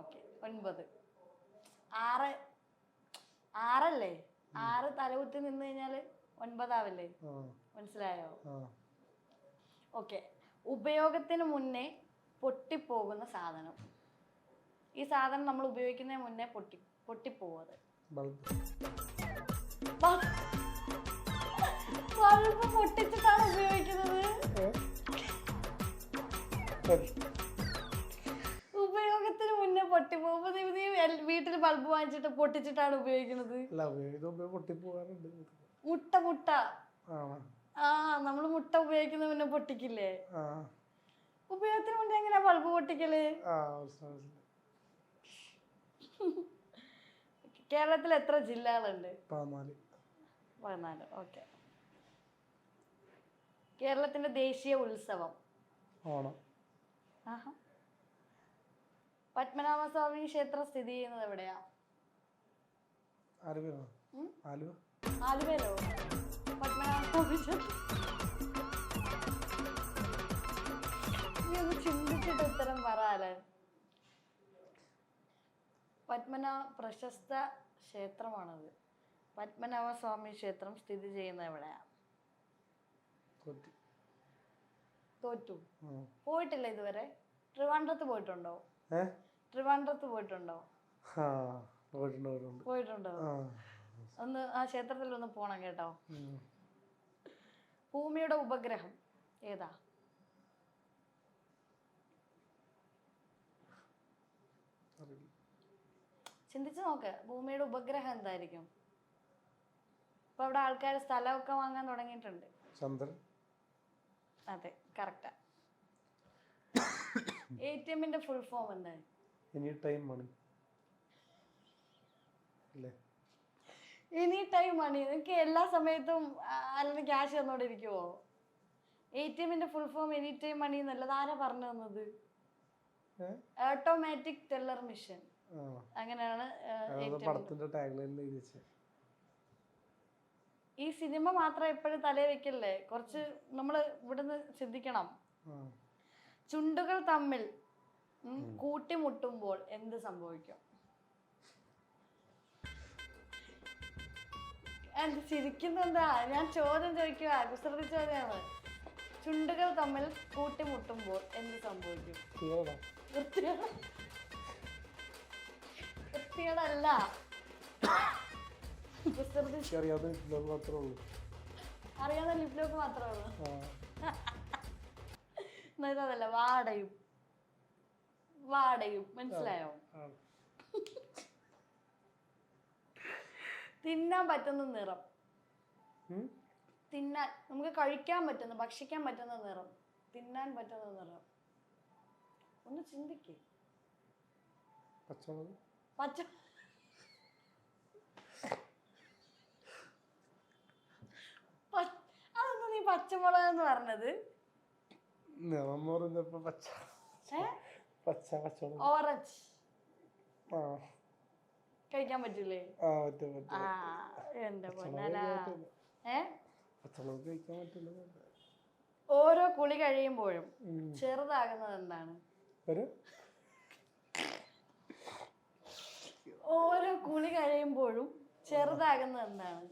[SPEAKER 3] ഓക്കെ. 9. 6 6 തലകുത്തി നിന്ന് കഴിഞ്ഞാല് 9 ആവില്ലേ? മനസ്സിലായോ? ഓക്കെ. ഉപയോഗത്തിന് മുന്നേ പൊട്ടിപ്പോകുന്ന സാധനം. ഈ സാധനം നമ്മൾ ഉപയോഗിക്കുന്നതിന് മുന്നേ പൊട്ടിപ്പോവത്. ബൾബ് പൊട്ടിച്ചിട്ടാണ് ഉപയോഗിക്കുന്നത്. ഉപയോഗത്തിന് മുന്നേ പൊട്ടിപ്പോകുമ്പോ വീട്ടിൽ ബൾബ് വാങ്ങിച്ചിട്ട് പൊട്ടിച്ചിട്ടാണ് ഉപയോഗിക്കുന്നത്. മുട്ട ആ, നമ്മള് മുട്ട ഉപയോഗിക്കുന്ന മുന്നേ പൊട്ടിക്കില്ലേ? ഉപയോഗത്തിന് മുന്നേ എങ്ങനെയാ ബൾബ് പൊട്ടിക്കല്? കേരളത്തിൽ എത്ര ജില്ലകളുണ്ട്? 14. ഓക്കെ. കേരളത്തിന്റെ ദേശീയ ഉത്സവം? ഓണം. പത്മനാഭസ്വാമി ക്ഷേത്രം സ്ഥിതി ചെയ്യുന്നത് എവിടെയാ? ആലുവയിലോ? പത്മനാഭസ്വാമി ക്ഷേത്രം. നീ ഒന്ന് ചിന്തിച്ചിട്ട് ഉത്തരം പറയാലേ. പ്രശസ്ത ക്ഷേത്രമാണത്. പത്മനാഭസ്വാമി ക്ഷേത്രം സ്ഥിതി ചെയ്യുന്നത് എവിടെയാ? തോറ്റു. പോയിട്ടില്ല ഇതുവരെ? ട്രിവാൻഡ്രത്ത് പോയിട്ടുണ്ടോ? ട്രിവാൻഡ്രത്ത് പോയിട്ടുണ്ടോ? പോയിട്ടുണ്ടോ? ഒന്ന് ആ ക്ഷേത്രത്തിൽ ഒന്ന് പോണം കേട്ടോ. ഭൂമിയുടെ ഉപഗ്രഹം ഏതാ? ചിന്തിച്ചു നോക്ക്. ഭൂമിയുടെ ഉപഗ്രഹം എന്തായിരിക്കും? ഇപ്പൊ അവിടെ ആൾക്കാർ സ്ഥലമൊക്കെ വാങ്ങാൻ തുടങ്ങിയിട്ടുണ്ട്. ചന്ദ്രൻ. അതെ, കറക്റ്റാ. ATMന്റെ ഫുൾ ഫോം എന്താ? Any time money. നിനക്ക് എല്ലാ സമയത്തും അല്ലെങ്കിൽ ക്യാഷ് തന്നോണ്ടിരിക്കുവോ? ATMന്റെ full form any time money എന്നല്ല. ആരാ പറഞ്ഞു തന്നത്? Automatic teller machine. അങ്ങനെയാണ്. ഈ സിനിമ മാത്രം എപ്പോഴും തലേ വെക്കല്ലേ, കുറച്ച് നമ്മൾ ഇവിടുന്ന് ചിന്തിക്കണം. ചുണ്ടുകൾ തമ്മിൽ കൂട്ടിമുട്ടുമ്പോൾ എന്ത് സംഭവിക്കും? എന്ത് ചിരിക്കുന്നെന്താ? ഞാൻ ചോദ്യം ചോദിക്കുക, കുസൃതി ചോദ്യമാണ്. ചുണ്ടുകൾ തമ്മിൽ കൂട്ടിമുട്ടുമ്പോൾ എന്ത് സംഭവിക്കും? വൃത്തികേടല്ല, കുസൃതി. അറിയാവുന്ന ലിപ്ലോക്ക് മാത്രമേ ഉള്ളൂ. അതല്ല, വാടയും വാടയും, മനസ്സിലായോ? തിന്നാൻ പറ്റുന്ന നിറം, തിന്നാൻ നമുക്ക് കഴിക്കാൻ പറ്റുന്ന, ഭക്ഷിക്കാൻ പറ്റുന്ന നിറം, തിന്നാൻ പറ്റുന്ന നിറം. ഒന്ന് ചിന്തിക്കേ. പച്ച അതൊന്നും നീ പച്ചമുളക് എന്ന് പറഞ്ഞത്? ഓറഞ്ച് കഴിക്കാൻ പറ്റൂലേ? എന്റെ പൊന്നാലാ. ഓരോ കുളി കഴിയുമ്പോഴും ചെറുതാകുന്നത് എന്താണ്? ഓരോ കുളി കഴിയുമ്പോഴും ചെറുതാകുന്നത് എന്താണ്?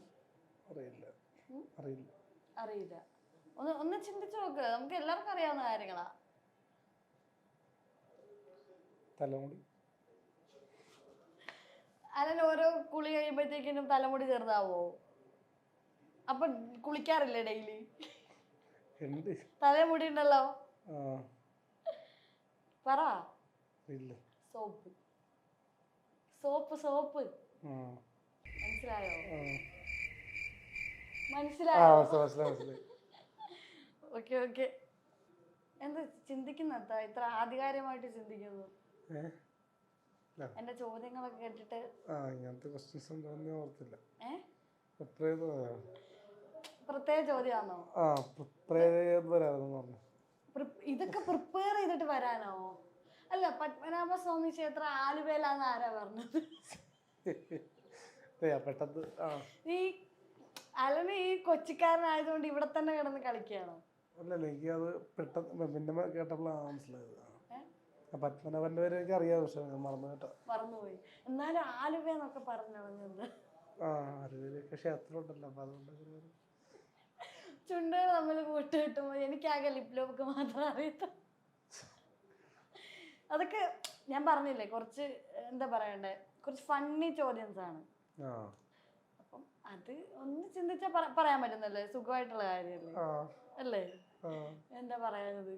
[SPEAKER 3] അറിയില്ല. ഒന്ന് ചിന്തിച്ചു നോക്ക്, നമുക്ക് എല്ലാവർക്കും അറിയാവുന്ന കാര്യങ്ങളാ.
[SPEAKER 4] തലമുടി.
[SPEAKER 3] അല്ല, ഓരോ കുളി കഴിയുമ്പോഴത്തേക്കിനും തലമുടി ചെറുതാവോ? അപ്പൊ കുളിക്കാറില്ലേ ഡെയിലി? തലമുടി ഉണ്ടല്ലോ. പറ. Soap soap soap. മനസ്സിലായോ? Okay okay. എന്താ ചിന്തിക്കുന്ന ഇത്ര ആധികാരികമായിട്ട് ചിന്തിക്കുന്നു? എന്റെ ചോദ്യങ്ങളൊക്കെ കേട്ടിട്ട് പ്രത്യേക ചോദ്യമാണോ? ഇതൊക്കെ പ്രിപ്പയർ ചെയ്തിട്ട് വരാനോ? അല്ല, പത്മനാഭസ്വാമി ക്ഷേത്രം ആലുവയിലാന്ന് ആരാ പറഞ്ഞത്? ഈ അലന് ഈ കൊച്ചിക്കാരനായതുകൊണ്ട് ഇവിടെ തന്നെ കിടന്ന് കളിക്കുകയാണോ?
[SPEAKER 4] അല്ലല്ല, എനിക്ക് അത് പെട്ടെന്ന് പിന്നെ കേട്ടപ്പോഴാണ് മനസ്സിലായത്. പത്മനാഭന്റെ പേര് എനിക്ക് അറിയാം, പക്ഷെ
[SPEAKER 3] മറന്നുപോയി. എന്നാലും ആലുവ എന്നൊക്കെ പറഞ്ഞു.
[SPEAKER 4] ആലുവയിലൊക്കെ ക്ഷേത്രം ഉണ്ടല്ലോ, അപ്പൊ അതുകൊണ്ട്
[SPEAKER 3] ചുണ്ടുകൾ തമ്മിൽ കൂട്ട് കിട്ടുമ്പോ എനിക്കാകെ ലിപ്ലോക്ക് മാത്രം അറിയത്ത. അതൊക്കെ ഞാൻ പറഞ്ഞില്ലേ, കുറച്ച് എന്താ പറയണ്ടേ, കുറച്ച് ഫണ്ണി ചോദ്യംസ് ആണ്. അപ്പം അത് ഒന്ന് ചിന്തിച്ചാ പറയാൻ പറ്റുന്നല്ലേ, സുഖമായിട്ടുള്ള കാര്യല്ലേ അല്ലേ? എന്താ പറയാനത്?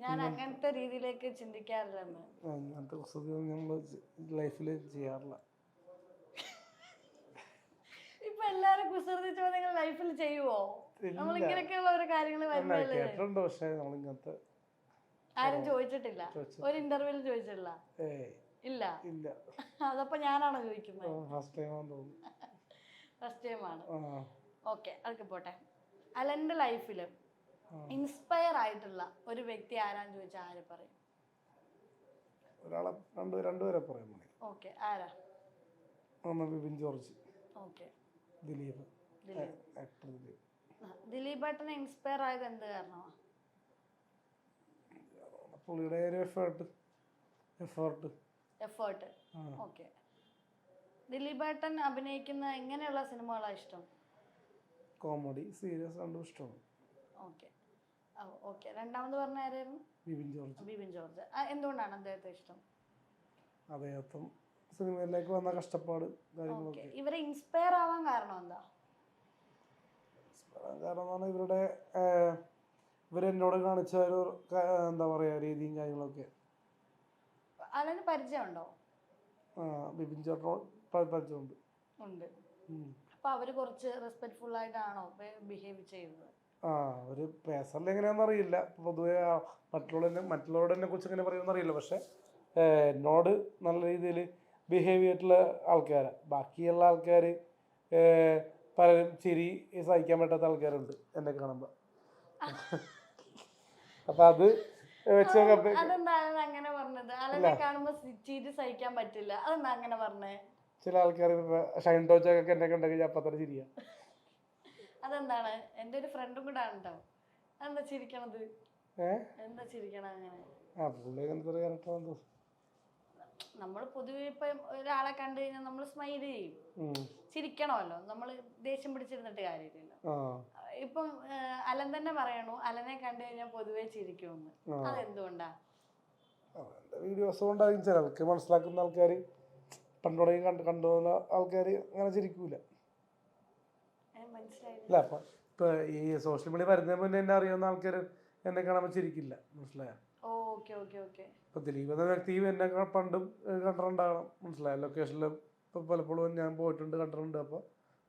[SPEAKER 3] ഞാൻ അങ്ങനത്തെ രീതിയിലേക്ക് ചിന്തിക്കാറില്ലെന്ന്. ഇപ്പൊ എല്ലാരും കുസൃതി ചോദ്യങ്ങൾ ലൈഫിൽ ചെയ്യുവോ? നമ്മൾ ഇങ്ങനെയൊക്കെയുള്ള ഒരു കാര്യങ്ങൾ ആരും ചോദിച്ചിട്ടില്ല, ഒരു ഇന്റർവ്യൂവിൽ ചോദിച്ചിട്ടില്ല. ഇല്ല. അതപ്പോ ഞാനാണോ ചോദിക്കുന്നത്? ഫസ്റ്റ് ടൈം ആണ്. ഓക്കെ, അതൊക്കെ പോട്ടെ. അലന്റെ ലൈഫില് ഇൻസ്പയർ ആയിട്ടുള്ള ഒരു വ്യക്തി ആരാന്ന് ചോദിച്ചാൽ ആര് പറയും?
[SPEAKER 4] രണ്ടുപേരെ പറയാം.
[SPEAKER 3] ഓക്കെ, ആരാ?
[SPEAKER 4] ബിബിൻ ജോർജ്.
[SPEAKER 3] ഓക്കെ,
[SPEAKER 4] ദിലീപ്.
[SPEAKER 3] ദിലീപ് ഏട്ടനെ ഇൻസ്പയർ ആയത് എന്ത് കാരണമാണ്?
[SPEAKER 4] പുള്ളിയുടെ ഒരു എഫേർട്ട്. ഓക്കെ.
[SPEAKER 3] ദിലീപ് ഏട്ടൻ അഭിനയിക്കുന്ന എങ്ങനെയുള്ള സിനിമകളാണ് ഇഷ്ടം?
[SPEAKER 4] കോമഡി, സീരിയസ്, രണ്ടും ഇഷ്ടമാണ്.
[SPEAKER 3] ഓക്കെ. രണ്ടാമത് പറഞ്ഞ ആരായിരുന്നു? ബിബിൻ ജോർജ്. എന്തുകൊണ്ടാണ് അദ്ദേഹത്തെ ഇഷ്ടം?
[SPEAKER 4] അദ്ദേഹത്തും സിനിമയിലേക്ക് വന്ന കഷ്ടപ്പാട് കാര്യങ്ങളൊക്കെ.
[SPEAKER 3] ഇവരെ ഇൻസ്പയർ ആവാൻ കാരണം എന്താ?
[SPEAKER 4] കാരണം ഇവരെന്നോട് കാണിച്ച ഒരു എന്താ പറയാ രീതിയും കാര്യങ്ങളൊക്കെ.
[SPEAKER 3] അലന് പരിചയമുണ്ടോ?
[SPEAKER 4] ബിബിൻ ജോർജിനോട് പരിചയമുണ്ട്.
[SPEAKER 3] അപ്പൊ അവര് കുറച്ച് റെസ്പെക്ട്ഫുൾ ആയിട്ടാണോ ബിഹേവ് ചെയ്യുന്നത്?
[SPEAKER 4] അവര് പേഴ്സണലി എങ്ങനെയാണെന്ന് അറിയില്ല. പൊതുവെ മറ്റുള്ളവരോട് എന്നെ കുറിച്ച് എങ്ങനെ പറയുമെന്ന് അറിയില്ല. പക്ഷെ എന്നോട് നല്ല രീതിയിൽ ബിഹേവ് ചെയ്തിട്ടുള്ള ആൾക്കാരാണ്. ബാക്കിയുള്ള ആൾക്കാർ പലരും ചിരി സഹിക്കാൻ പറ്റാത്ത ആൾക്കാരുണ്ട് എന്നെ കാണുമ്പോൾ. അപ്പൊ അത്
[SPEAKER 3] അതെന്താണ് അങ്ങനെ പറഞ്ഞത്? അലനെ കാണുമ്പോ ചിരി സഹിക്കാൻ പറ്റില്ല, അതെന്താ അങ്ങനെ പറഞ്ഞേ?
[SPEAKER 4] ചില ആൾക്കാർ ഷൈൻ ടോച്ചൊക്കെ എന്നെ കണ്ടെങ്കിൽ അപ്പം തന്നെ ചിരിയാ.
[SPEAKER 3] അതെന്താണ്? എൻ്റെ ഒരു ഫ്രണ്ടും കൂടെ ആണ് കേട്ടോ. എന്താ ചിരിക്കണത്? എന്താ ചിരിക്കണം അങ്ങനെ?
[SPEAKER 4] പുള്ളി അങ്ങനത്തെ ഒരു ക്യാരക്ടർ.
[SPEAKER 3] നമ്മൾ പൊതുവെ ഇപ്പം ഒരാളെ കണ്ടു കഴിഞ്ഞാൽ നമ്മൾ സ്മൈൽ ചെയ്യും, ചിരിക്കണമല്ലോ. നമ്മൾ ദേഷ്യം പിടിച്ചിരുന്നിട്ട് കാര്യമില്ലല്ലോ. ഇപ്പം അലൻ തന്നെ പറയണു അലനെ കണ്ടു കഴിഞ്ഞാൽ പൊതുവെ ചിരിക്കുമെന്ന്. അതെന്തുകൊണ്ടാ?
[SPEAKER 4] വീഡിയോസ് കൊണ്ടായിരിക്കും. ചിലർക്ക് മനസ്സിലാക്കുന്ന ആൾക്കാർ പണ്ടോടെ കണ്ടുപോകുന്ന ആൾക്കാർ അങ്ങനെ ചിരിക്കൂല. അല്ല അപ്പം ഇപ്പൊ ഈ സോഷ്യൽ മീഡിയ വരുന്നതിന് മുന്നേ എന്നെ അറിയാവുന്ന ആൾക്കാർ എന്നെ കാണുമ്പോൾ ചിരിക്കില്ല. മനസ്സിലായോ? ഇപ്പൊ ദിലീപ് എന്ന വ്യക്തി എന്നെ പണ്ടും കണ്ടിട്ടുണ്ടാകണം. മനസ്സിലായോ? ലൊക്കേഷനിൽ ഇപ്പൊ പലപ്പോഴും ഞാൻ പോയിട്ടുണ്ട്, കണ്ടിട്ടുണ്ട്. അപ്പൊ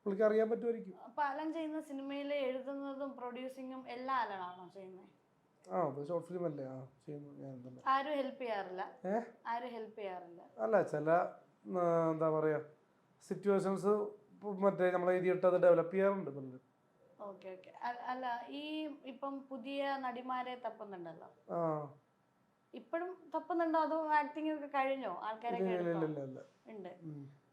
[SPEAKER 4] പുള്ളിക്ക് അറിയാൻ പറ്റുമായിരിക്കും.
[SPEAKER 3] അപ്പൊ അലൻ ചെയ്യുന്ന സിനിമയിൽ എഴുതുന്നതും പ്രൊഡ്യൂസിങ്ങും എല്ലാം അലനാണോ ചെയ്യുന്നത്?
[SPEAKER 4] അത് ഷോർട്ട് ഫിലിം അല്ലേ ചെയ്യുന്നു. ഞാൻ തന്നെ.
[SPEAKER 3] ആരും ഹെൽപ്പ് ചെയ്യാറില്ല? ആരും ഹെൽപ്പ് ചെയ്യാറില്ല?
[SPEAKER 4] അല്ല, ചില എന്താ പറയാ സിറ്റുവേഷൻസ് മറ്റേ നമ്മൾ എഴുതിയിട്ട് അത് ഡെവലപ്പ് ചെയ്യാറുണ്ട് പലരും.
[SPEAKER 3] ഓക്കെ. അല്ല, ഈ ഇപ്പം പുതിയ നടിമാരെ തപ്പുന്നുണ്ടല്ലോ, ഇപ്പോഴും തപ്പുന്നുണ്ടോ? അതോ ആക്ടിങ് ഒക്കെ കഴിഞ്ഞോ? ആൾക്കാരൊക്കെ ഉണ്ട്.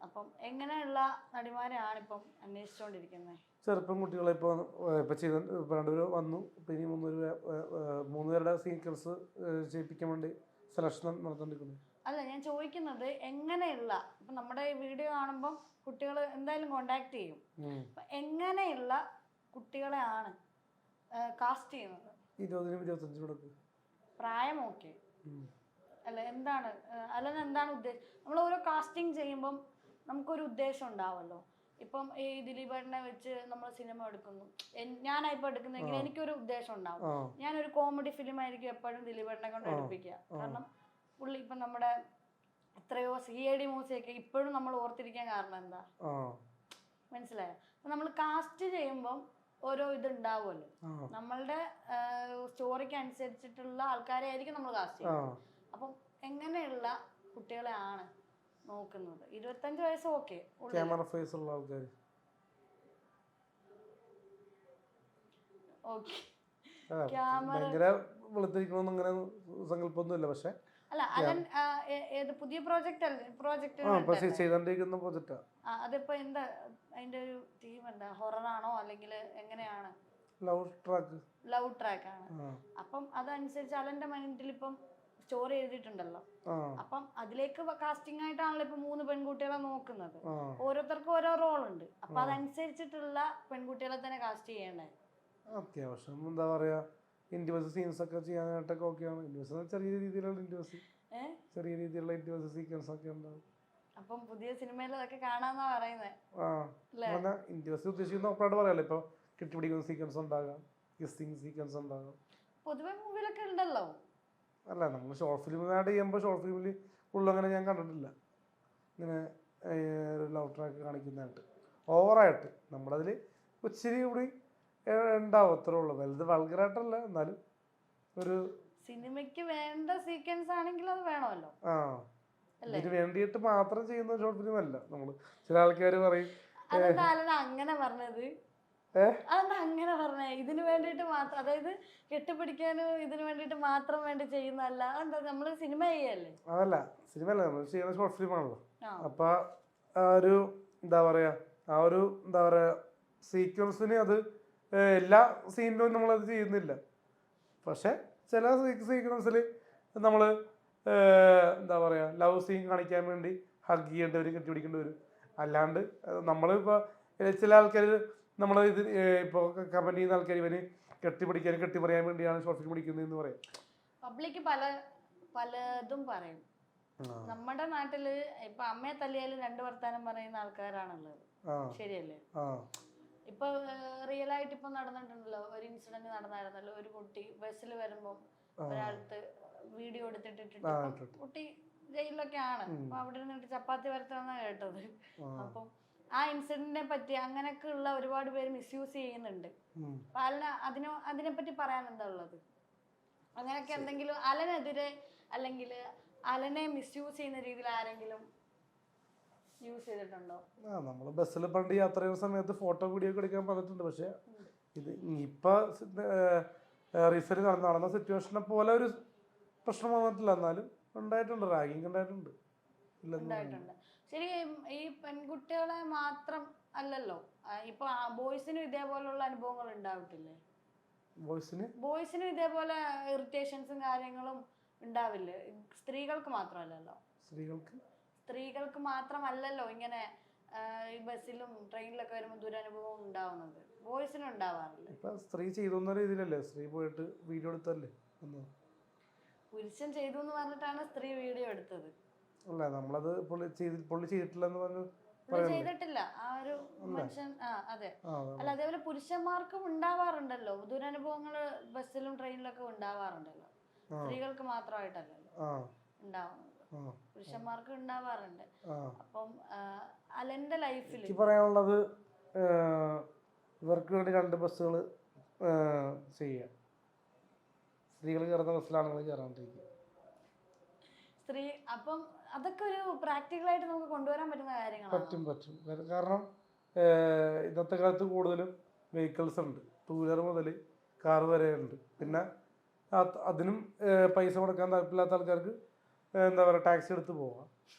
[SPEAKER 3] അപ്പം എങ്ങനെയുള്ള നടിമാരെയാണ് ഇപ്പം അന്വേഷിച്ചുകൊണ്ടിരിക്കുന്നത്?
[SPEAKER 4] ചെറുപ്പം കുട്ടികളെ ഇപ്പൊ ചെയ്ത രണ്ടുപേര് വന്നു. ഇനി 3 പേരുടെ സീക്വൻസ് ചെയ്യിപ്പിക്കാൻ വേണ്ടി സെലക്ഷൻ നടത്തിക്കൊണ്ടിരിക്കുന്നു.
[SPEAKER 3] അല്ല, ഞാൻ ചോദിക്കുന്നത് എങ്ങനെയുള്ള, ഇപ്പൊ നമ്മുടെ ഈ വീഡിയോ കാണുമ്പോൾ കുട്ടികൾ എന്തായാലും കോണ്ടാക്ട് ചെയ്യും. എങ്ങനെയുള്ള കുട്ടികളെ ആണ് കാസ്റ്റ് ചെയ്യുന്നത്?
[SPEAKER 4] 20-25
[SPEAKER 3] പ്രായം ഓക്കെ അല്ല, എന്താണ് അല്ലെന്ന് എന്താണ് ഉദ്ദേശം? നമ്മൾ ഓരോ കാസ്റ്റിംഗ് ചെയ്യുമ്പം നമുക്കൊരു ഉദ്ദേശം ഉണ്ടാവുമല്ലോ. ഇപ്പം ഈ ദിലീപേട്ടനെ വെച്ച് നമ്മൾ സിനിമ എടുക്കുന്നു, ഞാനായിപ്പോൾ എടുക്കുന്നെങ്കിൽ എനിക്കൊരു ഉദ്ദേശം ഉണ്ടാവും. ഞാനൊരു കോമഡി ഫിലിം ആയിരിക്കും എപ്പോഴും ദിലീപേട്ടനെ കൊണ്ട് എടുപ്പിക്കുക. കാരണം പുള്ളി ഇപ്പം നമ്മുടെ എത്രയോ CID മൂസിയൊക്കെ ഇപ്പോഴും നമ്മൾ ഓർത്തിരിക്കാൻ കാരണം എന്താ? മനസ്സിലായോ? അപ്പം നമ്മൾ കാസ്റ്റ് ചെയ്യുമ്പം ഓരോ ഇതുണ്ടാവുമല്ലോ. നമ്മളുടെ സ്റ്റോറിക്ക് അനുസരിച്ചിട്ടുള്ള ആൾക്കാരെ ആയിരിക്കും നമ്മൾ കാസ്റ്റ് ചെയ്യുന്നത്. അപ്പം എങ്ങനെയുള്ള കുട്ടികളെ ആണ് നോക്കുന്നത്? 25 വയസ്സ് ഓക്കെ,
[SPEAKER 4] ക്യാമറ ഫേസ് ഉള്ള ആൾക്കാർ. ഭയങ്കര വെളുത്തിരിക്കണമെന്ന് അങ്ങനെ സങ്കല്പമൊന്നുമില്ല. പക്ഷെ
[SPEAKER 3] അല്ല, അലൻ ഏത് പുതിയ പ്രോജക്റ്റ്
[SPEAKER 4] ചെയ്തോണ്ടിരിക്കുന്ന പ്രോജക്റ്റാ.
[SPEAKER 3] അതിപ്പോ എന്താ അതിന്റെ ഒരു തീം എന്താ? ഹൊററാണോ അല്ലെങ്കിൽ എങ്ങനെയാണ്? ലവ് ട്രാക്ക് ആണ്. അപ്പം അതനുസരിച്ച് അലന്റെ മൈൻഡിൽ ഇപ്പം സ്റ്റോറി എഴുതിയിട്ടുണ്ടല്ലോ. അപ്പം അതിലേക്ക് കാസ്റ്റിംഗ് ആയിട്ടാണല്ലോ ഇപ്പൊ 3 പെൺകുട്ടികളെ നോക്കുന്നത്. ഓരോരുത്തർക്കും ഓരോ റോൾ ഉണ്ട്. അപ്പൊ അതനുസരിച്ചിട്ടുള്ള പെൺകുട്ടികളെ തന്നെ കാസ്റ്റ് ചെയ്യണ്ടേ?
[SPEAKER 4] അത്യാവശ്യം എന്താ പറയാ ഇന്റർവ്യൂ സീൻസ് ഒക്കെ ചെയ്യാനായിട്ടൊക്കെ ഓക്കെയാണ്. ചെറിയ രീതിയിലുള്ള ഇന്റർവ്യൂ സീക്വൻസ് ഒക്കെ ഉണ്ടാവും.
[SPEAKER 3] അപ്പം പുതിയ സിനിമയിൽ അതൊക്കെ കാണാന്നാ പറയുന്നത്.
[SPEAKER 4] ഇന്റർവ്യൂ ഉദ്ദേശിക്കുന്ന ഓപ്പറായിട്ട് പറയാലോ. ഇപ്പൊ കെട്ടിപ്പിടിക്കുന്ന സീക്വൻസ് ഉണ്ടാകാം, കിസ്സിങ് സീക്വൻസ് ഉണ്ടാകാം.
[SPEAKER 3] പൊതുവെ മൂവിലൊക്കെ ഉണ്ടല്ലോ.
[SPEAKER 4] അല്ല, നമ്മൾ ഷോർട്ട് ഫിലിം ആഡ് ചെയ്യുമ്പോൾ ഷോർട്ട് ഫിലിമിൽ ഉള്ളങ്ങനെ ഞാൻ കണ്ടിട്ടില്ല. ഇങ്ങനെ ലവ് ട്രാക്ക് കാണിക്കുന്നതായിട്ട് ഓവറായിട്ട്. നമ്മളതിൽ ഇച്ചിരി കൂടി ഉണ്ടാവും, അത്രേ ഉള്ളൂ. വലുത് വൾഗറായിട്ടല്ല, എന്നാലും ഒരു
[SPEAKER 3] സിനിമയ്ക്ക് വേണ്ട സീക്വൻസ് ആണെങ്കിൽ അത് വേണമല്ലോ.
[SPEAKER 4] ഇതിന് വേണ്ടിയിട്ട് മാത്രം ചെയ്യുന്ന ഷോർട്ട് ഫിലിം അല്ല. നമ്മള് ചില ആൾക്കാർ പറയും
[SPEAKER 3] അങ്ങനെ പറഞ്ഞത്. അതെന്താ അങ്ങനെ പറഞ്ഞേ? ഇതിന് വേണ്ടിയിട്ട് മാത്രം, അതായത് കെട്ടിപ്പിടിക്കാനും ഇതിന് വേണ്ടിയിട്ട് മാത്രം വേണ്ടി ചെയ്യുന്നതല്ല. എന്താ നമ്മള് സിനിമ ചെയ്യല്ലേ?
[SPEAKER 4] അതല്ല, സിനിമ അല്ല, നമ്മൾ ചെയ്യുന്ന ഷോർട്ട് ഫിലിം ആണല്ലോ. അപ്പൊ എന്താ പറയാ സീക്വൻസിന് അത് എല്ലാ സീനിലും നമ്മളത് ചെയ്യുന്നില്ല. പക്ഷെ ചില സീക്വൻസിൽ നമ്മൾ എന്താ പറയുക ലവ് സീൻ കാണിക്കാൻ വേണ്ടി ഹഗ് ചെയ്യേണ്ടി വരും, കെട്ടിപ്പിടിക്കേണ്ടി വരും. അല്ലാണ്ട് നമ്മളിപ്പോൾ ചില ആൾക്കാർ നമ്മൾ ഇത് ഇപ്പോൾ കമന്റ് ചെയ്യുന്ന ആൾക്കാർ ഇവന് കെട്ടിപ്പിടിക്കാനും കെട്ടിപ്പറയാൻ വേണ്ടിയാണ് ഷോർട്ട് ഫിലിം പിടിക്കുന്നതെന്ന് പറയും.
[SPEAKER 3] പബ്ലിക് പലതും പറയും. നമ്മുടെ നാട്ടില് ഇപ്പൊ അമ്മയെ തല്ലിയാലും 2 വർത്താനം പറയുന്ന ആൾക്കാരാണുള്ളത്. ശരിയല്ലേ? ഇപ്പൊ റിയൽ ആയിട്ട് ഇപ്പൊ നടന്നിട്ടുണ്ടല്ലോ, ഒരു ഇൻസിഡന്റ് നടന്നായിരുന്നല്ലോ. ഒരു കുട്ടി ബസ്സിൽ വരുമ്പോ ഒരാൾക്ക് വീഡിയോ എടുത്തിട്ടിട്ട് കുട്ടി ജയിലിലൊക്കെ ആണ്. അപ്പൊ അവിടെ നിന്നിട്ട് ചപ്പാത്തി വരത്താന്നാ കേട്ടത്. അപ്പം ആ ഇൻസിഡന്റിനെ പറ്റി അങ്ങനെയൊക്കെ ഉള്ള ഒരുപാട് പേര് മിസ്യൂസ് ചെയ്യുന്നുണ്ട്. അപ്പൊ അതിനെപ്പറ്റി പറയാൻ എന്താ ഉള്ളത്? അങ്ങനെയൊക്കെ എന്തെങ്കിലും അലനെതിരെ അല്ലെങ്കിൽ അലനെ മിസ്യൂസ് ചെയ്യുന്ന രീതിയിൽ ആരെങ്കിലും യൂസ് ചെയ്തിട്ടുണ്ടോ?
[SPEAKER 4] നമ്മൾ ബസ്സിൽ പണ്ട് യാത്ര ചെയ്യുന്ന സമയത്ത് ഫോട്ടോ വീഡിയോ ഒക്കെ എടുക്കാൻ പറഞ്ഞിട്ടുണ്ട്. പക്ഷെ ഇത് ഇപ്പൊ റീസെന്റ് നടന്ന സിറ്റുവേഷനെ പോലെ ഒരു പ്രശ്നം വന്നിട്ടില്ല. എന്നാലും ഉണ്ടായിട്ടുണ്ട്, റാഗിങ് ഉണ്ടായിട്ടുണ്ട്.
[SPEAKER 3] ശരി, ഈ കുട്ടികളെ മാത്രം അല്ലല്ലോ, ഇപ്പൊ ബോയ്സിനും ഇതേപോലുള്ള അനുഭവങ്ങൾ ഉണ്ടാവത്തില്ലേ? ബോയ്സിനും ഇതേപോലെ ഇറിറ്റേഷൻസും കാര്യങ്ങളും ഉണ്ടാവില്ലേ? സ്ത്രീകൾക്ക് മാത്രമല്ലല്ലോ, സ്ത്രീകൾക്ക് മാത്രമല്ലല്ലോ ഇങ്ങനെ ഈ ബസ്സിലും ട്രെയിനിലൊക്കെ വരുമ്പോൾ ദുരനുഭവം ഉണ്ടാവുന്നത്. ബോയ്സിനും ഉണ്ടാവാറില്ല.
[SPEAKER 4] ഇപ്പൊ സ്ത്രീ ചെയ്തൊന്ന രീതിയിലല്ലേ സ്ത്രീ പോയിട്ട് വീഡിയോ എടുത്തല്ലേ?
[SPEAKER 3] പുരുഷൻ ചെയ്തു എന്ന് പറഞ്ഞിട്ടാണ് സ്ത്രീ വീഡിയോ എടുത്തത്.
[SPEAKER 4] അല്ല, നമ്മളത് പുള്ളി ചെയ്തിട്ടില്ലെന്ന് പറഞ്ഞു.
[SPEAKER 3] ചെയ്തിട്ടില്ല ആ ഒരു മനുഷ്യൻ. അതെ. അല്ല, അതേപോലെ പുരുഷന്മാർക്കും ഉണ്ടാവാറുണ്ടല്ലോ ദുരനുഭവങ്ങള്, ബസ്സിലും ട്രെയിനിലൊക്കെ ഉണ്ടാവാറുണ്ടല്ലോ. സ്ത്രീകൾക്ക് മാത്രമായിട്ടല്ലല്ലോ ഉണ്ടാവുന്നത്, പുരുഷന്മാർക്ക് ഉണ്ടാവാറുണ്ട്. അപ്പം അലന്റെ ലൈഫിൽ
[SPEAKER 4] പറയാനുള്ളത്, ഇവർക്ക് വേണ്ടി 2 ബസ്സുകൾ ചെയ്യുക. സ്ത്രീകൾ കയറുന്ന ബസ്സിലാണ് നിങ്ങൾ കയറാണ്ടിരിക്കുക.
[SPEAKER 3] സ്ത്രീ അപ്പം അതൊക്കെ ഒരു പ്രാക്ടിക്കലായിട്ട് നമുക്ക് കൊണ്ടുവരാൻ പറ്റുന്ന കാര്യങ്ങളാണ്.
[SPEAKER 4] പറ്റും. കാരണം ഇന്നത്തെ കാലത്ത് കൂടുതലും വെഹിക്കിൾസ് ഉണ്ട്. 2 വീലർ മുതൽ കാർ വരെ ഉണ്ട്. പിന്നെ അതിനും പൈസ കൊടുക്കാൻ താല്പര്യമില്ലാത്ത ആൾക്കാർക്ക് എന്താ പറയുക, ടാക്സി എടുത്ത് പോവാം,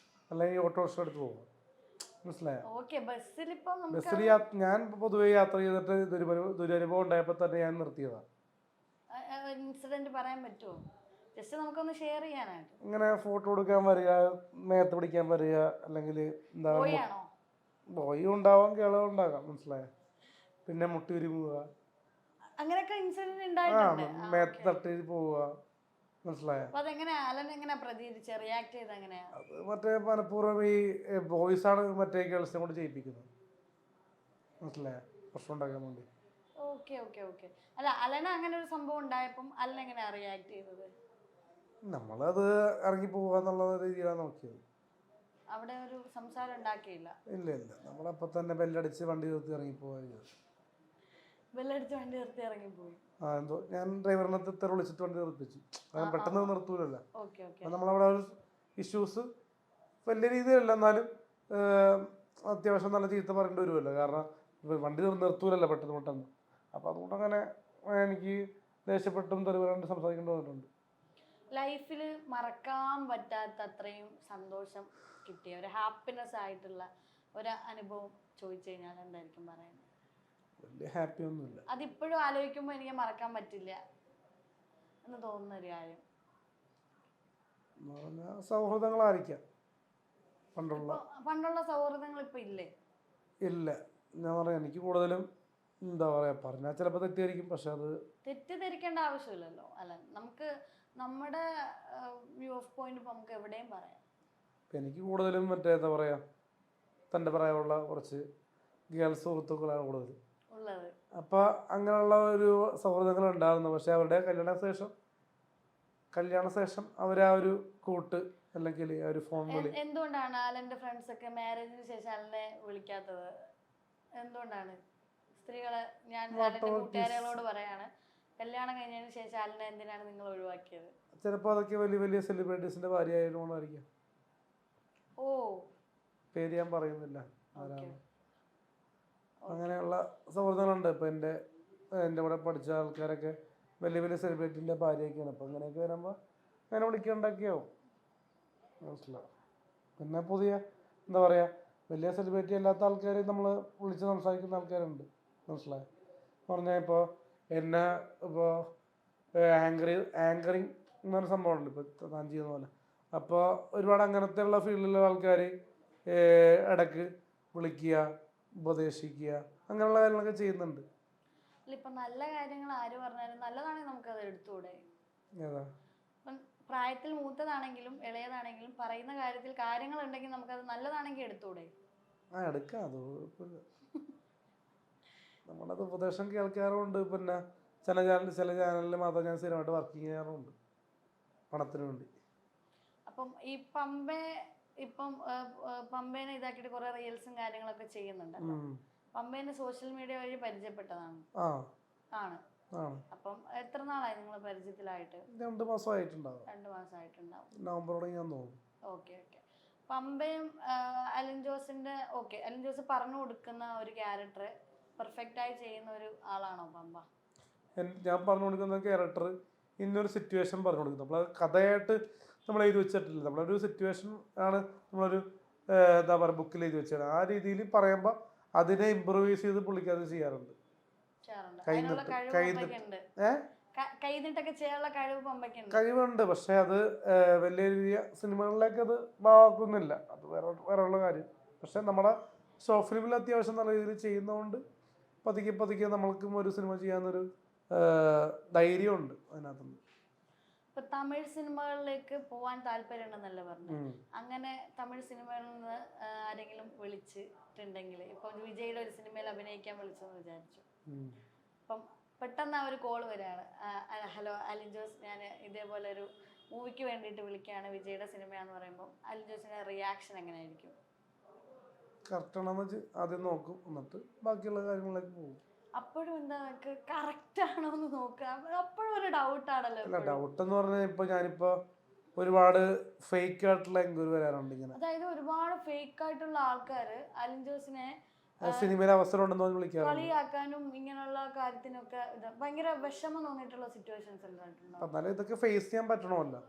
[SPEAKER 4] അല്ലെങ്കിൽ ഓട്ടോറിക്ഷ എടുത്ത് പോവാം. മനസ്സിലായോ? ബസ്സിൽ ഞാൻ പൊതുവെ യാത്ര ചെയ്തിട്ട് ദുരനുഭവം ഉണ്ടായപ്പോൾ തന്നെ ഞാൻ നിർത്തിയതാണ്.
[SPEAKER 3] ഇൻസിഡന്റ് പറയാൻ പറ്റുമോ? ജസ്റ്റ് നമുക്കൊന്ന് ഷെയർ ചെയ്യാനായിട്ട്.
[SPEAKER 4] ഇങ്ങനെ ഫോട്ടോ എടുക്കാൻ വരിക, മേത്ത് പിടിക്കാൻ വരിക, അല്ലെങ്കിൽ എന്താ ബോയ് ഉണ്ടാവാം, കേളവ് ഉണ്ടാകാം. മനസ്സിലായോ? പിന്നെ മുട്ടി ഉരുമുക,
[SPEAKER 3] അങ്ങനെയൊക്കെ ഇൻസിഡന്റ് ഉണ്ടായിട്ടുണ്ട്.
[SPEAKER 4] മേത്ത് തട്ടി പോവുക. മനസ്സിലായോ? അത് മറ്റേ മനഃപൂർവ്വം ഈ ബോയ്സാണ് മറ്റേ ഗേൾസിനെ കൊണ്ട് ചെയ്യിപ്പിക്കുന്നത്. മനസ്സിലായോ? പ്രശ്നം ഉണ്ടാക്കാൻ വേണ്ടി.
[SPEAKER 3] അല്ല, അലന അങ്ങനെ ഒരു സംഭവം ഉണ്ടായപ്പം അലൻ എങ്ങനെയാ റിയാക്ട് ചെയ്തത്?
[SPEAKER 4] നമ്മളത് ഇറങ്ങി പോവാന്നുള്ള രീതിയിലാണ് നോക്കിയത്.
[SPEAKER 3] അവിടെ ഒരു സംസാരം ഉണ്ടാക്കിയില്ല.
[SPEAKER 4] ഇല്ല, നമ്മളപ്പോ തന്നെ ബെല്ലടിച്ച് വണ്ടി നിർത്തി ഇറങ്ങി പോവുക.
[SPEAKER 3] ബെല്ലടിച്ച് വണ്ടി നിർത്തി ഇറങ്ങിപ്പോയി.
[SPEAKER 4] എന്തോ ഞാൻ ഡ്രൈവറിനെ വിളിച്ചിട്ട് വണ്ടി നിർത്തിച്ചു. കാരണം പെട്ടെന്ന് നിർത്തൂലല്ലോ. നമ്മളവിടെ ഒരു ഇഷ്യൂസ് വലിയ രീതിയിലല്ല, എന്നാലും അത്യാവശ്യം നല്ല ചീത്ത പറയേണ്ടി വരുമല്ലോ. കാരണം വണ്ടി നിർത്തൂലല്ലോ പെട്ടെന്ന്. അപ്പം അതുകൊണ്ട് അങ്ങനെ എനിക്ക് ദേഷ്യപ്പെട്ടും തെരുവരാണ്ട് സംസാരിക്കേണ്ടി വന്നിട്ടുണ്ട്.
[SPEAKER 3] ലൈഫിൽ മറക്കാൻ പറ്റാത്ത അത്രയും സന്തോഷം കിട്ടിയ ഒരു ഹാപ്പിനെസ് ആയിട്ടുള്ള ഒരു അനുഭവം ചോദിച്ചു കഴിഞ്ഞാൽ എന്തായിരിക്കും പറയുന്നത്?
[SPEAKER 4] വലിയ ഹാപ്പി ഒന്നുമില്ല.
[SPEAKER 3] അതിപ്പോഴും ആലോചിക്കുമ്പോൾ എനിക്ക് മറക്കാൻ പറ്റില്ല എന്ന് തോന്നുന്ന ഒരു കാര്യം
[SPEAKER 4] സൗഹൃദങ്ങളായിരിക്കാം.
[SPEAKER 3] പണ്ടുള്ള സൗഹൃദങ്ങൾ ഇപ്പൊ ഇല്ലേ?
[SPEAKER 4] ഇല്ല. ഞാൻ പറയാം, എനിക്ക് കൂടുതലും എന്താ പറയാ, പറഞ്ഞാൽ ചിലപ്പോൾ തെറ്റിദ്ധരിക്കും. പക്ഷെ അത്
[SPEAKER 3] തെറ്റിദ്ധരിക്കേണ്ട ആവശ്യമില്ലല്ലോ. അല്ല, നമുക്ക് നമ്മുടെ വ്യൂ ഓഫ് പോയിന്റ് ഇപ്പൊ നമുക്ക് എവിടെയും പറയാം.
[SPEAKER 4] എനിക്ക് കൂടുതലും മറ്റേ എന്താ പറയാ, തൻ്റെ പറയാനുള്ള കുറച്ച് ഗേൾസ് സുഹൃത്തുക്കളാണ് കൂടുതൽ
[SPEAKER 3] ഉള്ളത്.
[SPEAKER 4] അപ്പോൾ അങ്ങനെയുള്ള ഒരു സൗഹൃദങ്ങൾ ഉണ്ടാകുന്നു. പക്ഷെ അവരുടെ കല്യാണ ശേഷം അവർ ആ ഒരു കൂട്ട് അല്ലെങ്കിൽ ആ ഒരു ഫോൺ വിളി.
[SPEAKER 3] എന്തുകൊണ്ടാണ് അലന്റെ ഫ്രണ്ട്സ് ഒക്കെ മാരേജിന് ശേഷം അലനെ വിളിക്കാത്തത്? എന്തുകൊണ്ടാണ്? സ്ത്രീകളെ ഞാൻ അലന്റെ കൂട്ടുകാരികളോട് പറയാണ്, കല്യാണം കഴിഞ്ഞതിന് ശേഷം അലനെ എന്തിനാണ് നിങ്ങൾ ഒഴിവാക്കിയത്?
[SPEAKER 4] ചിലപ്പോൾ അതൊക്കെ വലിയ വലിയ സെലിബ്രിറ്റീസിന്റെ ഭാര്യ ആയതുകൊണ്ടായിരിക്കാം. പേര് ഞാൻ പറയുന്നില്ല ആരാണ്. അങ്ങനെയുള്ള സൗഹൃദങ്ങളുണ്ട്. ഇപ്പം എൻ്റെ കൂടെ പഠിച്ച ആൾക്കാരൊക്കെ വലിയ വലിയ സെലിബ്രിറ്റീൻ്റെ ഭാര്യയൊക്കെയാണ്. അപ്പം അങ്ങനെയൊക്കെ വരുമ്പോൾ അങ്ങനെ വിളിക്കേണ്ടൊക്കെയാവും. മനസ്സിലാവും. പിന്നെ പുതിയ എന്താ പറയുക, വലിയ സെലിബ്രിറ്റി അല്ലാത്ത ആൾക്കാർ നമ്മൾ വിളിച്ച് സംസാരിക്കുന്ന ആൾക്കാരുണ്ട്. മനസ്സിലായി പറഞ്ഞാൽ ഇപ്പോൾ എന്നെ ഇപ്പോൾ ആങ്കറിങ് എന്നൊരു സംഭവമുണ്ട് ഇപ്പോൾ താൻ ചെയ്യുന്ന പോലെ. അപ്പോൾ ഒരുപാട് അങ്ങനത്തെ ഉള്ള ഫീൽഡിലുള്ള ആൾക്കാർ ഇടയ്ക്ക് വിളിക്കുക, ഉപദേശിക്കുക, അങ്ങനെയുള്ള കാര്യങ്ങളൊക്കെ ചെയ്യുന്നുണ്ട്.
[SPEAKER 3] ഇപ്പം നല്ല കാര്യങ്ങൾ ആര് പറഞ്ഞാലും നല്ലതാണെങ്കിൽ നമുക്കത് എടുത്തുകൂടെ?
[SPEAKER 4] ഏതാ?
[SPEAKER 3] ഇപ്പം പ്രായത്തിൽ മൂത്തതാണെങ്കിലും ഇളയതാണെങ്കിലും പറയുന്ന കാര്യത്തിൽ കാര്യങ്ങളുണ്ടെങ്കിൽ നമുക്കത് നല്ലതാണെങ്കിൽ എടുത്തുകൂടെ?
[SPEAKER 4] എടുക്കാം, അത് കുഴപ്പമില്ല. നമ്മളത് ഉപദേശം കേൾക്കാറുണ്ട്. പിന്നെ ചില ചാനലിൽ മാത്രം ഞാൻ സ്ഥിരമായിട്ട് വർക്ക് ചെയ്യാറുണ്ട് പണത്തിന് വേണ്ടി.
[SPEAKER 3] അപ്പം ഈ പമ്പേനെ ഇതാക്കിയിട്ട് കുറെ റീൽസും കാര്യങ്ങളൊക്കെ ചെയ്യുന്നുണ്ടല്ലോ. പമ്പേനെ സോഷ്യൽ മീഡിയ വഴി പരിചയപ്പെട്ടതാണ്. ആണ്. അപ്പം എത്ര നാളായി നിങ്ങൾ പരിചയത്തിലായിട്ട്?
[SPEAKER 4] 2 മാസമായിട്ടുണ്ടാവും.
[SPEAKER 3] 2 മാസമായിട്ടുണ്ടാവും.
[SPEAKER 4] നവംബറോടെ ഞാൻ തോന്നുന്നു.
[SPEAKER 3] ഓക്കെ. പമ്പയും അലൻ ജോസ് പറഞ്ഞു കൊടുക്കുന്ന ഒരു ക്യാരക്ടർ പെർഫെക്റ്റ് ആയി ചെയ്യുന്ന ഒരു ആളാണോ പമ്പ?
[SPEAKER 4] ഞാൻ പറഞ്ഞു കൊടുക്കുന്ന ക്യാരക്ടർ ഇന്നൊരു സിറ്റുവേഷൻ പറഞ്ഞു കൊടുക്കുന്നത്. നമ്മൾ കഥയായിട്ട് നമ്മൾ എഴുതി വെച്ചിട്ടില്ല. നമ്മളൊരു സിറ്റുവേഷൻ ആണ് നമ്മളൊരു എന്താ പറയുക ബുക്കിൽ എഴുതി വെച്ചാണ്. ആ രീതിയിൽ പറയുമ്പോൾ അതിനെ ഇമ്പ്രൂവൈസ് ചെയ്ത് പുള്ളിക്ക് അത് ചെയ്യാറുണ്ട്. കഴിവുണ്ട്, പക്ഷെ അത് വലിയ വലിയ സിനിമകളിലേക്ക് അത് ഭാഗമാക്കുന്നില്ല. അത് വേറെ ഉള്ള കാര്യം. പക്ഷെ നമ്മുടെ ഷോർട്ട് ഫിലിമിൽ അത്യാവശ്യം നല്ല രീതിയിൽ ചെയ്യുന്നതുകൊണ്ട് പതുക്കെ പതുക്കെ നമ്മൾക്കും ഒരു സിനിമ ചെയ്യാനൊരു ധൈര്യമുണ്ട് അതിനകത്തുനിന്ന്.
[SPEAKER 3] ഇപ്പൊ തമിഴ് സിനിമകളിലേക്ക് പോവാൻ താല്പര്യമുണ്ടെന്നല്ല പറഞ്ഞു. അങ്ങനെ തമിഴ് സിനിമയിൽ നിന്ന് ആരെങ്കിലും വിളിച്ചിട്ടുണ്ടെങ്കിൽ, ഇപ്പൊ വിജയുടെ ഒരു സിനിമയിൽ അഭിനയിക്കാൻ വിളിച്ചെന്ന് വിചാരിച്ചു. അപ്പം പെട്ടെന്ന് ആ ഒരു കോള് വരികയാണ്, ഹലോ അലിൻ ജോസ്, ഞാൻ ഇതേപോലെ ഒരു മൂവിക്ക് വേണ്ടിയിട്ട് വിളിക്കുകയാണ്, വിജയുടെ സിനിമയാന്ന് പറയുമ്പോൾ അലിൻ ജോസിന്റെ റിയാക്ഷൻ എങ്ങനെയായിരിക്കും?
[SPEAKER 4] കറക്റ്റാണെന്ന് വെച്ച് ആദ്യം നോക്കും, എന്നിട്ട് ബാക്കിയുള്ള കാര്യങ്ങളിലേക്ക് പോകും.
[SPEAKER 3] അപ്പോഴും എന്താ കറക്റ്റ് ആണോ എന്ന് നോക്കുക, അപ്പോഴും ഒരു ഡൗട്ട് ആണല്ലോ.
[SPEAKER 4] അല്ല, ഡൗട്ട് എന്ന് പറഞ്ഞാൽ ഇപ്പൊ ഞാനിപ്പോ ഒരുപാട് ഫേക്ക് ആയിട്ടുള്ള എൻക്വയറി വരാറുണ്ട് ഇങ്ങനെ.
[SPEAKER 3] അതായത് ഒരുപാട് ഫേക്ക് ആയിട്ടുള്ള ആൾക്കാര് അലിൻ ജോസിനെ
[SPEAKER 4] സിനിമയിൽ അവസരം ഉണ്ടെന്ന് വിളിക്കാറുണ്ട്.
[SPEAKER 3] കളിയാക്കാനും ഇങ്ങനെയുള്ള കാര്യത്തിനൊക്കെ ഭയങ്കര വിഷമം തോന്നിയിട്ടുള്ള സിറ്റുവേഷൻസ്
[SPEAKER 4] എന്നാലും ഇതൊക്കെ ഫേസ് ചെയ്യാൻ പറ്റണമല്ലോ,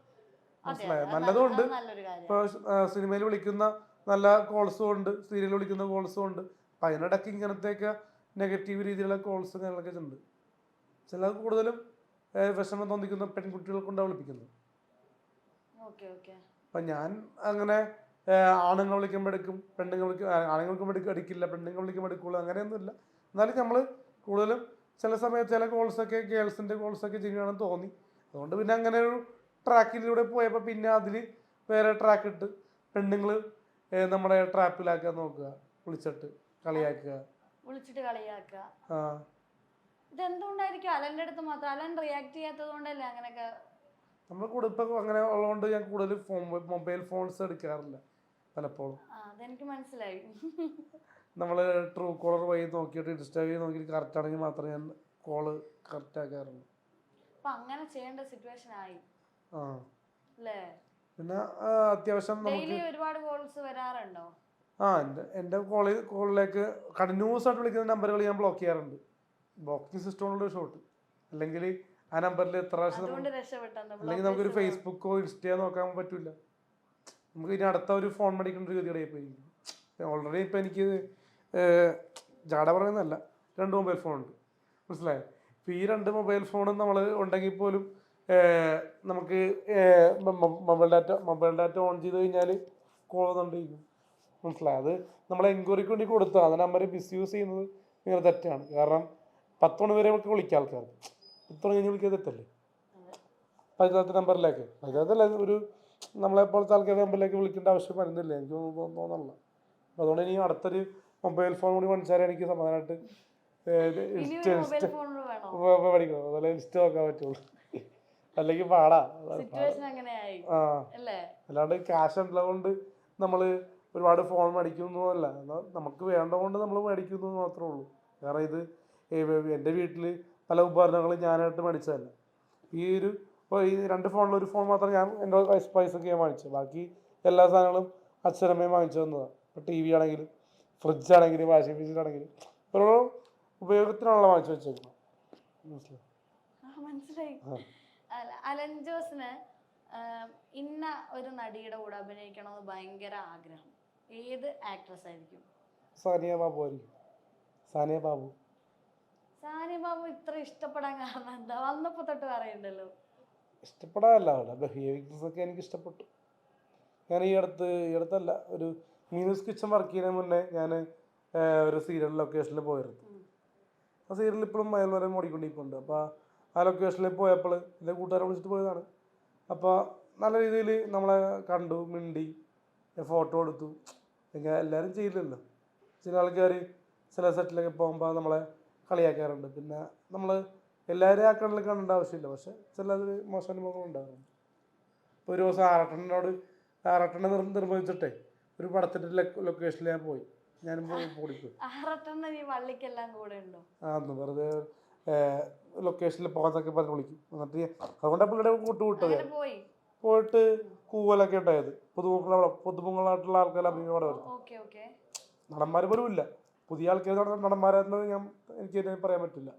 [SPEAKER 4] മനസ്സിലായോ? നല്ലതുകൊണ്ട് ഇപ്പൊ സിനിമയിൽ വിളിക്കുന്ന നല്ല കോൾസും ഉണ്ട്, സീരിയൽ വിളിക്കുന്ന കോൾസും ഉണ്ട്. അപ്പൊ അതിനിടയ്ക്ക് ഇങ്ങനത്തെയൊക്കെ നെഗറ്റീവ് രീതിയിലുള്ള കോൾസ് കാര്യങ്ങളൊക്കെ ഉണ്ട്. ചില കൂടുതലും വിഷമം തോന്നിക്കുന്ന പെൺകുട്ടികളെ കൊണ്ടാണ് വിളിപ്പിക്കുന്നത്. അപ്പൊ ഞാൻ അങ്ങനെ ആണുങ്ങൾ വിളിക്കുമ്പോൾ എടുക്കും, ആണുങ്ങൾക്ക് അടിക്കില്ല, പെണ്ണുങ്ങൾ വിളിക്കുമ്പോൾ എടുക്കുള്ളൂ, അങ്ങനെയൊന്നുമില്ല. എന്നാലും നമ്മൾ കൂടുതലും ചില സമയത്ത് ചില കോൾസൊക്കെ ഗേൾസിൻ്റെ കോൾസൊക്കെ ചെയ്യുകയാണെന്ന് തോന്നി. അതുകൊണ്ട് പിന്നെ അങ്ങനെ ഒരു ട്രാക്കിലൂടെ പോയപ്പോൾ പിന്നെ അതിൽ വേറെ ട്രാക്ക് ഇട്ട് പെണ്ണുങ്ങൾ നമ്മുടെ ട്രാപ്പിലാക്കാൻ നോക്കുക, വിളിച്ചിട്ട് കളിയാക്കുക.
[SPEAKER 3] ഇതെന്തുകൊണ്ടായിരിക്കും അലന്റെ അടുത്ത് മാത്രം? അലൻ റിയാക്ട് ചെയ്യാത്തത് കൊണ്ടല്ലേ അങ്ങനെയൊക്കെ?
[SPEAKER 4] നമ്മൾ ഇപ്പം അങ്ങനെ ഉള്ളതുകൊണ്ട് ഞാൻ കൂടുതൽ മൊബൈൽ ഫോൺസ് എടുക്കാറില്ല പലപ്പോഴും.
[SPEAKER 3] അതെനിക്ക് മനസ്സിലായി.
[SPEAKER 4] നമ്മൾ ട്രൂ കോളർ വഴി നോക്കിയിട്ട് ഇൻസ്റ്റാഗ്രാം നോക്കിയിട്ട് കറക്റ്റ് ആണെങ്കിൽ മാത്രമേ ഞാൻ കോള് കറക്റ്റ് ആക്കാറുള്ളൂ.
[SPEAKER 3] അങ്ങനെ ചെയ്യേണ്ട സിറ്റുവേഷൻ ആയി.
[SPEAKER 4] പിന്നെ അത്യാവശ്യം
[SPEAKER 3] ഒരുപാട് കോൾസ് വരാറുണ്ടോ?
[SPEAKER 4] എൻ്റെ കോളിലേക്ക് കണ്ടിന്യൂസ് ആയിട്ട് വിളിക്കുന്ന നമ്പറുകൾ ഞാൻ ബ്ലോക്ക് ചെയ്യാറുണ്ട്. ബ്ലോക്കിംഗ് സിസ്റ്റമുള്ള ഒരു ഷോട്ട്, അല്ലെങ്കിൽ ആ നമ്പറിൽ എത്ര പ്രാവശ്യം, അല്ലെങ്കിൽ നമുക്കൊരു ഫേസ്ബുക്കോ ഇൻസ്റ്റയോ നോക്കാൻ പറ്റില്ല. നമുക്ക് ഇനി അടുത്ത ഒരു ഫോൺ മേടിക്കേണ്ട ഒരു ഗതികേടായി പോയി. ഓൾറെഡി ഇപ്പം എനിക്ക് ജാട പറയുന്നതല്ല, 2 മൊബൈൽ ഫോണുണ്ട്, മനസ്സിലായോ? ഇപ്പം ഈ 2 മൊബൈൽ ഫോണും നമ്മൾ ഉണ്ടെങ്കിൽ പോലും നമുക്ക് മൊബൈൽ ഡാറ്റ ഓൺ ചെയ്ത് കഴിഞ്ഞാൽ കോൾ വന്നുകൊണ്ടിരിക്കും, മനസ്സിലായോ? അത് നമ്മൾ എൻക്വയറിക്ക് വേണ്ടി കൊടുത്താൽ അത് നമ്പർ മിസ്യൂസ് ചെയ്യുന്നത് നിങ്ങൾ തെറ്റാണ്. കാരണം 10 മണി വരെ നമുക്ക് വിളിക്കാം ആൾക്കാർ, 10 മണി കഴിഞ്ഞ് വിളിക്കാൻ തെറ്റല്ലേ? പഞ്ചായത്ത് നമ്പറിലേക്ക്, പഞ്ചായത്തല്ല, ഒരു നമ്മളെപ്പോലത്തെ ആൾക്കാരുടെ നമ്പറിലേക്ക് വിളിക്കേണ്ട ആവശ്യം വരുന്നില്ല, എനിക്ക് തോന്നുന്നില്ല. അപ്പോൾ അതുകൊണ്ട് ഇനി അടുത്തൊരു മൊബൈൽ ഫോൺ കൂടി മേടിച്ചാലേ എനിക്ക് സമാധാനമായിട്ട് പഠിക്കണം, അതുപോലെ ഇൻസ്റ്റ നോക്കാൻ പറ്റുള്ളൂ, അല്ലെങ്കിൽ പാടാ. അല്ലാണ്ട് ക്യാഷ് ഉള്ളതുകൊണ്ട് നമ്മൾ ഒരുപാട് ഫോൺ മേടിക്കുന്നതല്ല, എന്നാൽ നമുക്ക് വേണ്ടതുകൊണ്ട് നമ്മൾ മേടിക്കുന്നത് മാത്രമേ ഉള്ളൂ. കാരണം ഇത് എൻ്റെ വീട്ടിൽ പല ഉപകരണങ്ങളും ഞാനായിട്ട് മേടിച്ചതല്ല. ഇപ്പോൾ ഈ 2 ഫോണിൽ ഒരു ഫോൺ മാത്രം ഞാൻ എൻ്റെ പൈസക്ക് ഞാൻ വാങ്ങിച്ചത്, ബാക്കി എല്ലാ സാധനങ്ങളും അച്ഛനമ്മയും വാങ്ങിച്ചു തന്നതാണ്. ഇപ്പോൾ TV ആണെങ്കിലും ഫ്രിഡ്ജ് ആണെങ്കിലും വാഷിംഗ് മെഷീൻ ആണെങ്കിലും ഓരോ ഉപയോഗത്തിനുള്ള വാങ്ങിച്ചു വെച്ചേക്കണം,
[SPEAKER 3] മനസ്സിലായി. അലൻ ജോസിന് ഇന്ന ഒരു നടിയുടെ കൂടെ അഭിനയിക്കണമെന്ന് ഭയങ്കര ആഗ്രഹം. ഏത് ആക്ട്രസ് ആയിരിക്കും?
[SPEAKER 4] സാനിയ ബാബു ആയിരിക്കും. സാനിയ ബാബു
[SPEAKER 3] ഇത്ര ഇഷ്ടപ്പെടാൻ കാരണം എന്താ? വന്നപ്പോ തൊട്ട് പറയുന്നുണ്ടല്ലോ.
[SPEAKER 4] ഇഷ്ടപ്പെടാനല്ല, അവളുടെ ബിഹേവിയേഴ്സ് ഒക്കെ എനിക്ക് ഇഷ്ടപ്പെട്ടു. ഞാൻ ഈ അടുത്തല്ല, ഒരു മീനൂസ് കിച്ചൺ വർക്ക് ചെയ്യുന്നതിന് മുന്നേ ഞാൻ ഒരു സീരിയൽ ലൊക്കേഷനിൽ പോയിരുന്നു. ആ സീരിയൽ ഇപ്പോഴും അയൽ വരെ ഓടിക്കൊണ്ടിരിക്കുന്നുണ്ട്. അപ്പോൾ ആ ലൊക്കേഷനിൽ പോയപ്പോൾ എൻ്റെ കൂട്ടുകാരെ വിളിച്ചിട്ട് പോയതാണ്. അപ്പോൾ നല്ല രീതിയിൽ നമ്മളെ കണ്ടു, മിണ്ടി, ഫോട്ടോ എടുത്തു. എങ്ങനെ എല്ലാവരും ചെയ്യില്ലല്ലോ, ചില ആൾക്കാർ ചില സെറ്റിലൊക്കെ പോകുമ്പോൾ നമ്മളെ കളിയാക്കാറുണ്ട്. പിന്നെ നമ്മൾ എല്ലാവരും ആ കണ്ണിൽ കാണേണ്ട ആവശ്യമില്ല, പക്ഷെ ചിലത് മോശം അനുഭവങ്ങൾ ഉണ്ടാകുന്നുണ്ട്. ഇപ്പോൾ ഒരു ദിവസം ആറട്ടനെ നിർബന്ധിച്ചിട്ടേ ഒരു പടത്തിൻ്റെ ലൊക്കേഷനിൽ ഞാൻ പോയി. ഞാനും ഓടിപ്പോയി. വെറുതെ ലൊക്കേഷനിൽ പോകാന്നൊക്കെ പറഞ്ഞ് വിളിക്കും. എന്നിട്ട് അതുകൊണ്ടാണ് പിള്ളേരെ കൂട്ടുകൂട്ടത്. പോയിട്ട് കൂവലൊക്കെ ഉണ്ടായത്. പുതുമുഖങ്ങളായിട്ടുള്ള ആൾക്കാർ അഭിനയോടെ വരും. നടന്മാർ പോലും ഇല്ല, പുതിയ ആൾക്കാർ നടന്മാരെന്ന് എനിക്ക് പറയാൻ പറ്റില്ല.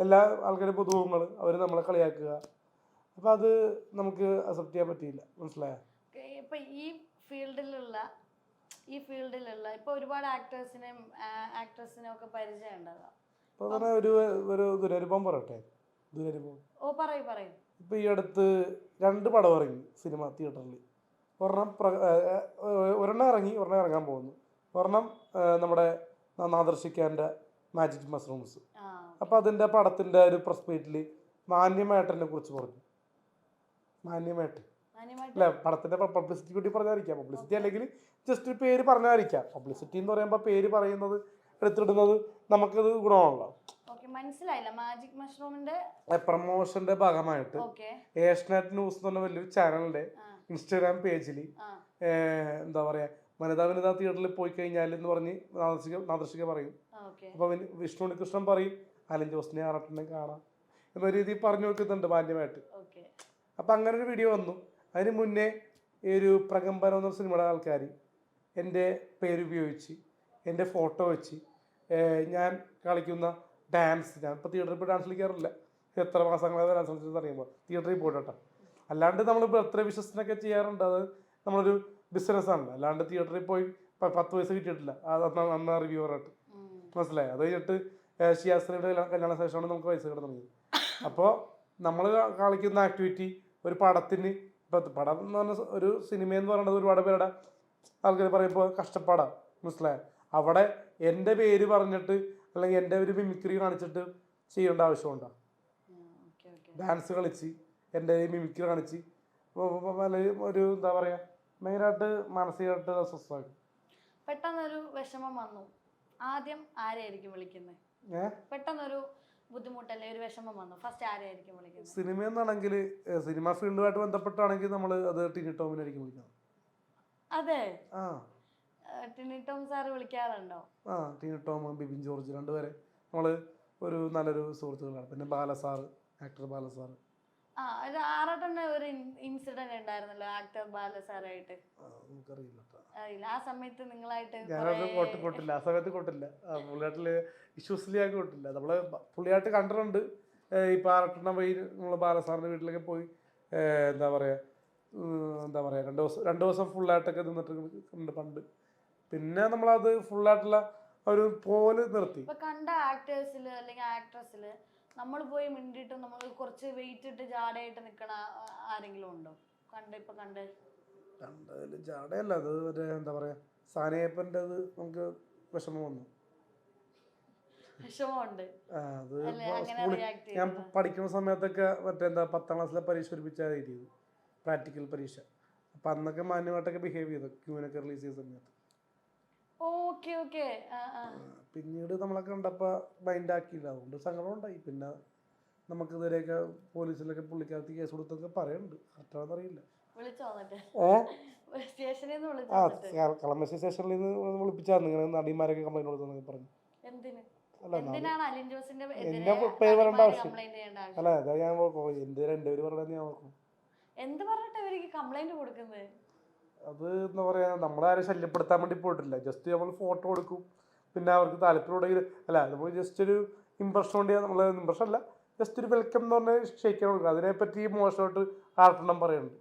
[SPEAKER 4] എല്ലാ ആൾക്കാരും പുതുമുഖങ്ങൾ, അവർ നമ്മളെ കളിയാക്കുക. അപ്പം അത് നമുക്ക് അക്സെപ്റ്റ് ചെയ്യാൻ പറ്റിയില്ല, മനസ്സിലായോ?
[SPEAKER 3] ഇപ്പൊ ഈ ഫീൽഡിലുള്ള ഈ ഫീൽഡിലുള്ള ഇപ്പൊ ഒരുപാട് ആക്ടേഴ്സിനെയും ആക്ട്രസിനെയും ഒക്കെ പരിചയം ഉണ്ടാകാം.
[SPEAKER 4] അപ്പോൾ തന്നെ ഒരു ദുരനുഭവം പറയട്ടെ. ദുരനുഭവം
[SPEAKER 3] ഓ പറയൂ പറയൂ.
[SPEAKER 4] ഇപ്പോൾ ഈ അടുത്ത് 2 പടം ഇറങ്ങി സിനിമ തിയേറ്ററിൽ. ഒരെണ്ണം ഇറങ്ങി, ഒരെണ്ണം ഇറങ്ങാൻ പോകുന്നു. ഒരെണ്ണം നമ്മുടെ നാദർശിക്കാൻ്റെ മാജിക് മഷ്റൂംസ്. അപ്പോൾ അതിൻ്റെ പടത്തിൻ്റെ ഒരു പ്രസ് മീറ്റിൽ മാന്യമായിട്ടെന്നെ കുറിച്ച് പറഞ്ഞു. മാന്യമായിട്ട് അല്ല, പടത്തിൻ്റെ പബ്ലിസിറ്റി കൂടി പറഞ്ഞായിരിക്കാം. പബ്ലിസിറ്റി അല്ലെങ്കിൽ ജസ്റ്റ് പേര് പറഞ്ഞായിരിക്കാം. പബ്ലിസിറ്റി എന്ന് പറയുമ്പോൾ പേര് പറയുന്നത് എടുത്തിടുന്നത് നമുക്കത് ഗുണമാണല്ലോ.
[SPEAKER 3] മനസ്സിലായില്ല. മാജിക് മഷ്റൂമിന്റെ
[SPEAKER 4] പ്രൊമോഷന്റെ ഭാഗമായിട്ട് ഏഷ്യനെറ്റ് ന്യൂസ് എന്ന് പറഞ്ഞ വലിയൊരു ചാനലിന്റെ ഇൻസ്റ്റാഗ്രാം പേജിൽ എന്താ പറയാ വനിതാ തിയേറ്ററിൽ പോയി കഴിഞ്ഞാൽ എന്ന് പറഞ്ഞ് നാദർശിക പറയും. അപ്പൊ വിഷ്ണു ഉണ്ണികൃഷ്ണൻ പറയും അലൻ ജോസിനെ ആറട്ടിനെ കാണാം എന്ന രീതിയിൽ പറഞ്ഞു വെക്കുന്നുണ്ട് മാന്യമായിട്ട്. അപ്പൊ അങ്ങനെ ഒരു വീഡിയോ വന്നു. അതിന് മുന്നേ ഈ ഒരു പ്രകമ്പനം എന്ന സിനിമയുടെ ആൾക്കാർ എൻ്റെ പേരുപയോഗിച്ച് എൻ്റെ ഫോട്ടോ വെച്ച് ഞാൻ കളിക്കുന്ന ഡാൻസ്, ഞാൻ ഇപ്പോൾ തിയേറ്ററിൽ പോയി ഡാൻസ് കളിക്കാറില്ല, എത്ര മാസങ്ങളാണ് ഡാൻസ് കളിച്ചത് അറിയുമ്പോൾ തിയേറ്ററിൽ പോയിട്ടോ. അല്ലാണ്ട് നമ്മൾ ബർത്ത്ഡേ വിഷസിനൊക്കെ ചെയ്യാറുണ്ട്, അത് നമ്മളൊരു ബിസിനസ്സാണ്. അല്ലാണ്ട് തിയേറ്ററിൽ പോയി 10 പൈസ കിട്ടിയിട്ടില്ല, അത് അന്ന് റിവ്യൂ പറഞ്ഞിട്ട് മനസ്സിലായി. അത് കഴിഞ്ഞിട്ട് ഷിയാസിനിയുടെ കല്യാണ ശേഷമാണ് നമുക്ക് പൈസ കിട്ടാൻ തുടങ്ങിയത്. അപ്പോൾ നമ്മൾ കളിക്കുന്ന ആക്ടിവിറ്റി ഒരു പടത്തിന്, ഇപ്പം പടം എന്ന് പറഞ്ഞ ഒരു സിനിമയെന്ന് പറയുന്നത് ഒരുപാട് പേരുടെ ആൾക്കാർ പറയുമ്പോൾ കഷ്ടപ്പാടാണ്, മനസ്സിലായി. അവിടെ എൻ്റെ പേര് പറഞ്ഞിട്ട് അല്ലെങ്കിൽ എൻ്റെ ഒരു മിമിക്രി കാണിച്ചിട്ട് ചെയ്യേണ്ട ആവശ്യമുണ്ടോ? ഡാൻസ് കളിച്ച് എൻ്റെ മിമിക്രി കാണിച്ച് ഒരു എന്താ പറയുക മെയിനായിട്ട് മാനസികമായിട്ട് അസ്വസ്ഥമാക്കും.
[SPEAKER 3] പെട്ടെന്നൊരു വിഷമം വന്നു, ആദ്യം ആരെയായിരിക്കും വിളിക്കുന്നത്? പെട്ടെന്നൊരു ബുദ്ധിമുട്ടല്ലേ, ഒരു വിഷമം വന്നു, ഫസ്റ്റ് ആരെയായിരിക്കും വിളിക്കുന്നത്?
[SPEAKER 4] സിനിമയെന്നാണെങ്കിൽ സിനിമ ഫീൽഡുമായിട്ട് ബന്ധപ്പെട്ടാണെങ്കിൽ നമ്മൾ അത് ടിനി ടോമിനായിരിക്കും വിളിക്കുന്നത്.
[SPEAKER 3] അതെ, ടിനി ടോം സാറ് വിളിക്കാറുണ്ടോ?
[SPEAKER 4] ടിനി ടോം, ബിബിൻ ജോർജ് രണ്ടുപേരെ നമ്മൾ ഒരു നല്ലൊരു സുഹൃത്തുക്കളാണ്. പിന്നെ ബാലസാറ്, ആക്ടർ ബാലസാറ്.
[SPEAKER 3] ആറട്ടൻ്റെ ഒരു ഇൻസിഡന്റ് ഉണ്ടായിരുന്നല്ലോ ആക്ടർ ബാലസാറായിട്ട്. അറിയില്ല, ആ സമയത്ത് നിങ്ങളായിട്ട്
[SPEAKER 4] കൊട്ടില്ല, ആ സമയത്ത് കൊട്ടില്ല, പുള്ളിയാട്ടില് ഇഷ്യൂസിലേക്ക് കൊട്ടില്ല. നമ്മള് പുള്ളിയായിട്ട് കണ്ടിട്ടുണ്ട്. ഇപ്പൊ ആറട്ടെണ്ണം പോയി നമ്മള് ബാലസാറിന്റെ വീട്ടിലൊക്കെ പോയി എന്താ പറയാ 2 ദിവസം ഫുള്ളായിട്ടൊക്കെ നിന്നിട്ടുണ്ട് പണ്ട്. പിന്നെ നമ്മളത് ഫുള്ളായിട്ടുള്ള ഒരു പോലെ നിർത്തി.
[SPEAKER 3] ഇപ്പൊ കണ്ട ആക്ടേഴ്സില് അല്ലെങ്കിൽ ആക്ട്രസില് നമ്മൾ പോയി മിണ്ടിയിട്ട് നമ്മൾ കുറച്ച് വെയിറ്റ് ഇട്ട് ജാടയായിട്ട് നിൽക്കണ ആരെങ്കിലും ഉണ്ടോ? കണ്ടതിൽ
[SPEAKER 4] ജാടയല്ല, അത് ഒരു എന്താ പറയാ സാനിയപ്പൻ്റെ അത് നമുക്ക് വിഷമം വന്നു.
[SPEAKER 3] വിഷമമുണ്ട്.
[SPEAKER 4] അത് സ്കൂളിൽ ഞാൻ പഠിക്കുന്ന സമയത്തൊക്കെ മറ്റേന്താ 10ാം ക്ലാസ്സിലെ പരീക്ഷ ഒരുമിച്ചാണ് എഴുതിയത്, പ്രാക്ടിക്കൽ പരീക്ഷ. അപ്പം അന്നൊക്കെ മാന്യമായിട്ടൊക്കെ ബിഹേവ് ചെയ്തു ക്യൂനൊക്കെ റിലീസ് ചെയ്ത സമയത്ത്. പിന്നീട് നമ്മളൊക്കെ കണ്ടപ്പോൾ മൈൻഡ് ആക്കിയില്ല, അതുകൊണ്ട് സങ്കടം ഉണ്ടായി. പിന്നെ നമുക്ക് ഇതുവരെയൊക്കെ പോലീസിലൊക്കെ പുള്ളിക്കാർക്ക് കേസ് കൊടുത്തൊക്കെ പറയുന്നുണ്ട്, കറക്റ്റാണെന്നറിയില്ല. കളമശ്ശേരി സ്റ്റേഷനിൽ നിന്ന് വിളിപ്പിച്ചായിരുന്നു ഇങ്ങനെ നടിമാരൊക്കെ കംപ്ലൈന്റ് കൊടുത്തെന്നൊക്കെ പറഞ്ഞു. എന്റെ പേര് പറയേണ്ട ആവശ്യം അല്ല, അതാ ഞാൻ എന്റെ പേര് പറഞ്ഞാൽ ഞാൻ ഓർക്കും. അത് എന്താ പറയാ, നമ്മളാരും ശല്യപ്പെടുത്താൻ വേണ്ടി പോയിട്ടില്ല, ജസ്റ്റ് നമ്മൾ ഫോട്ടോ കൊടുക്കും. പിന്നെ അവർക്ക് താല്പര്യമുണ്ടെങ്കിൽ അല്ല, നമ്മൾ ജസ്റ്റ് ഒരു ഇമ്പ്രഷൻ വേണ്ടി നമ്മൾ ഇമ്പ്രഷൻ അല്ല, ജസ്റ്റ് ഒരു വെൽക്കം എന്ന് പറഞ്ഞാൽ ഷെയ്ക്കാൻ കൊടുക്കുക. അതിനെപ്പറ്റി മോശമായിട്ട് ആർട്ടെണ്ണം പറയുന്നുണ്ട്.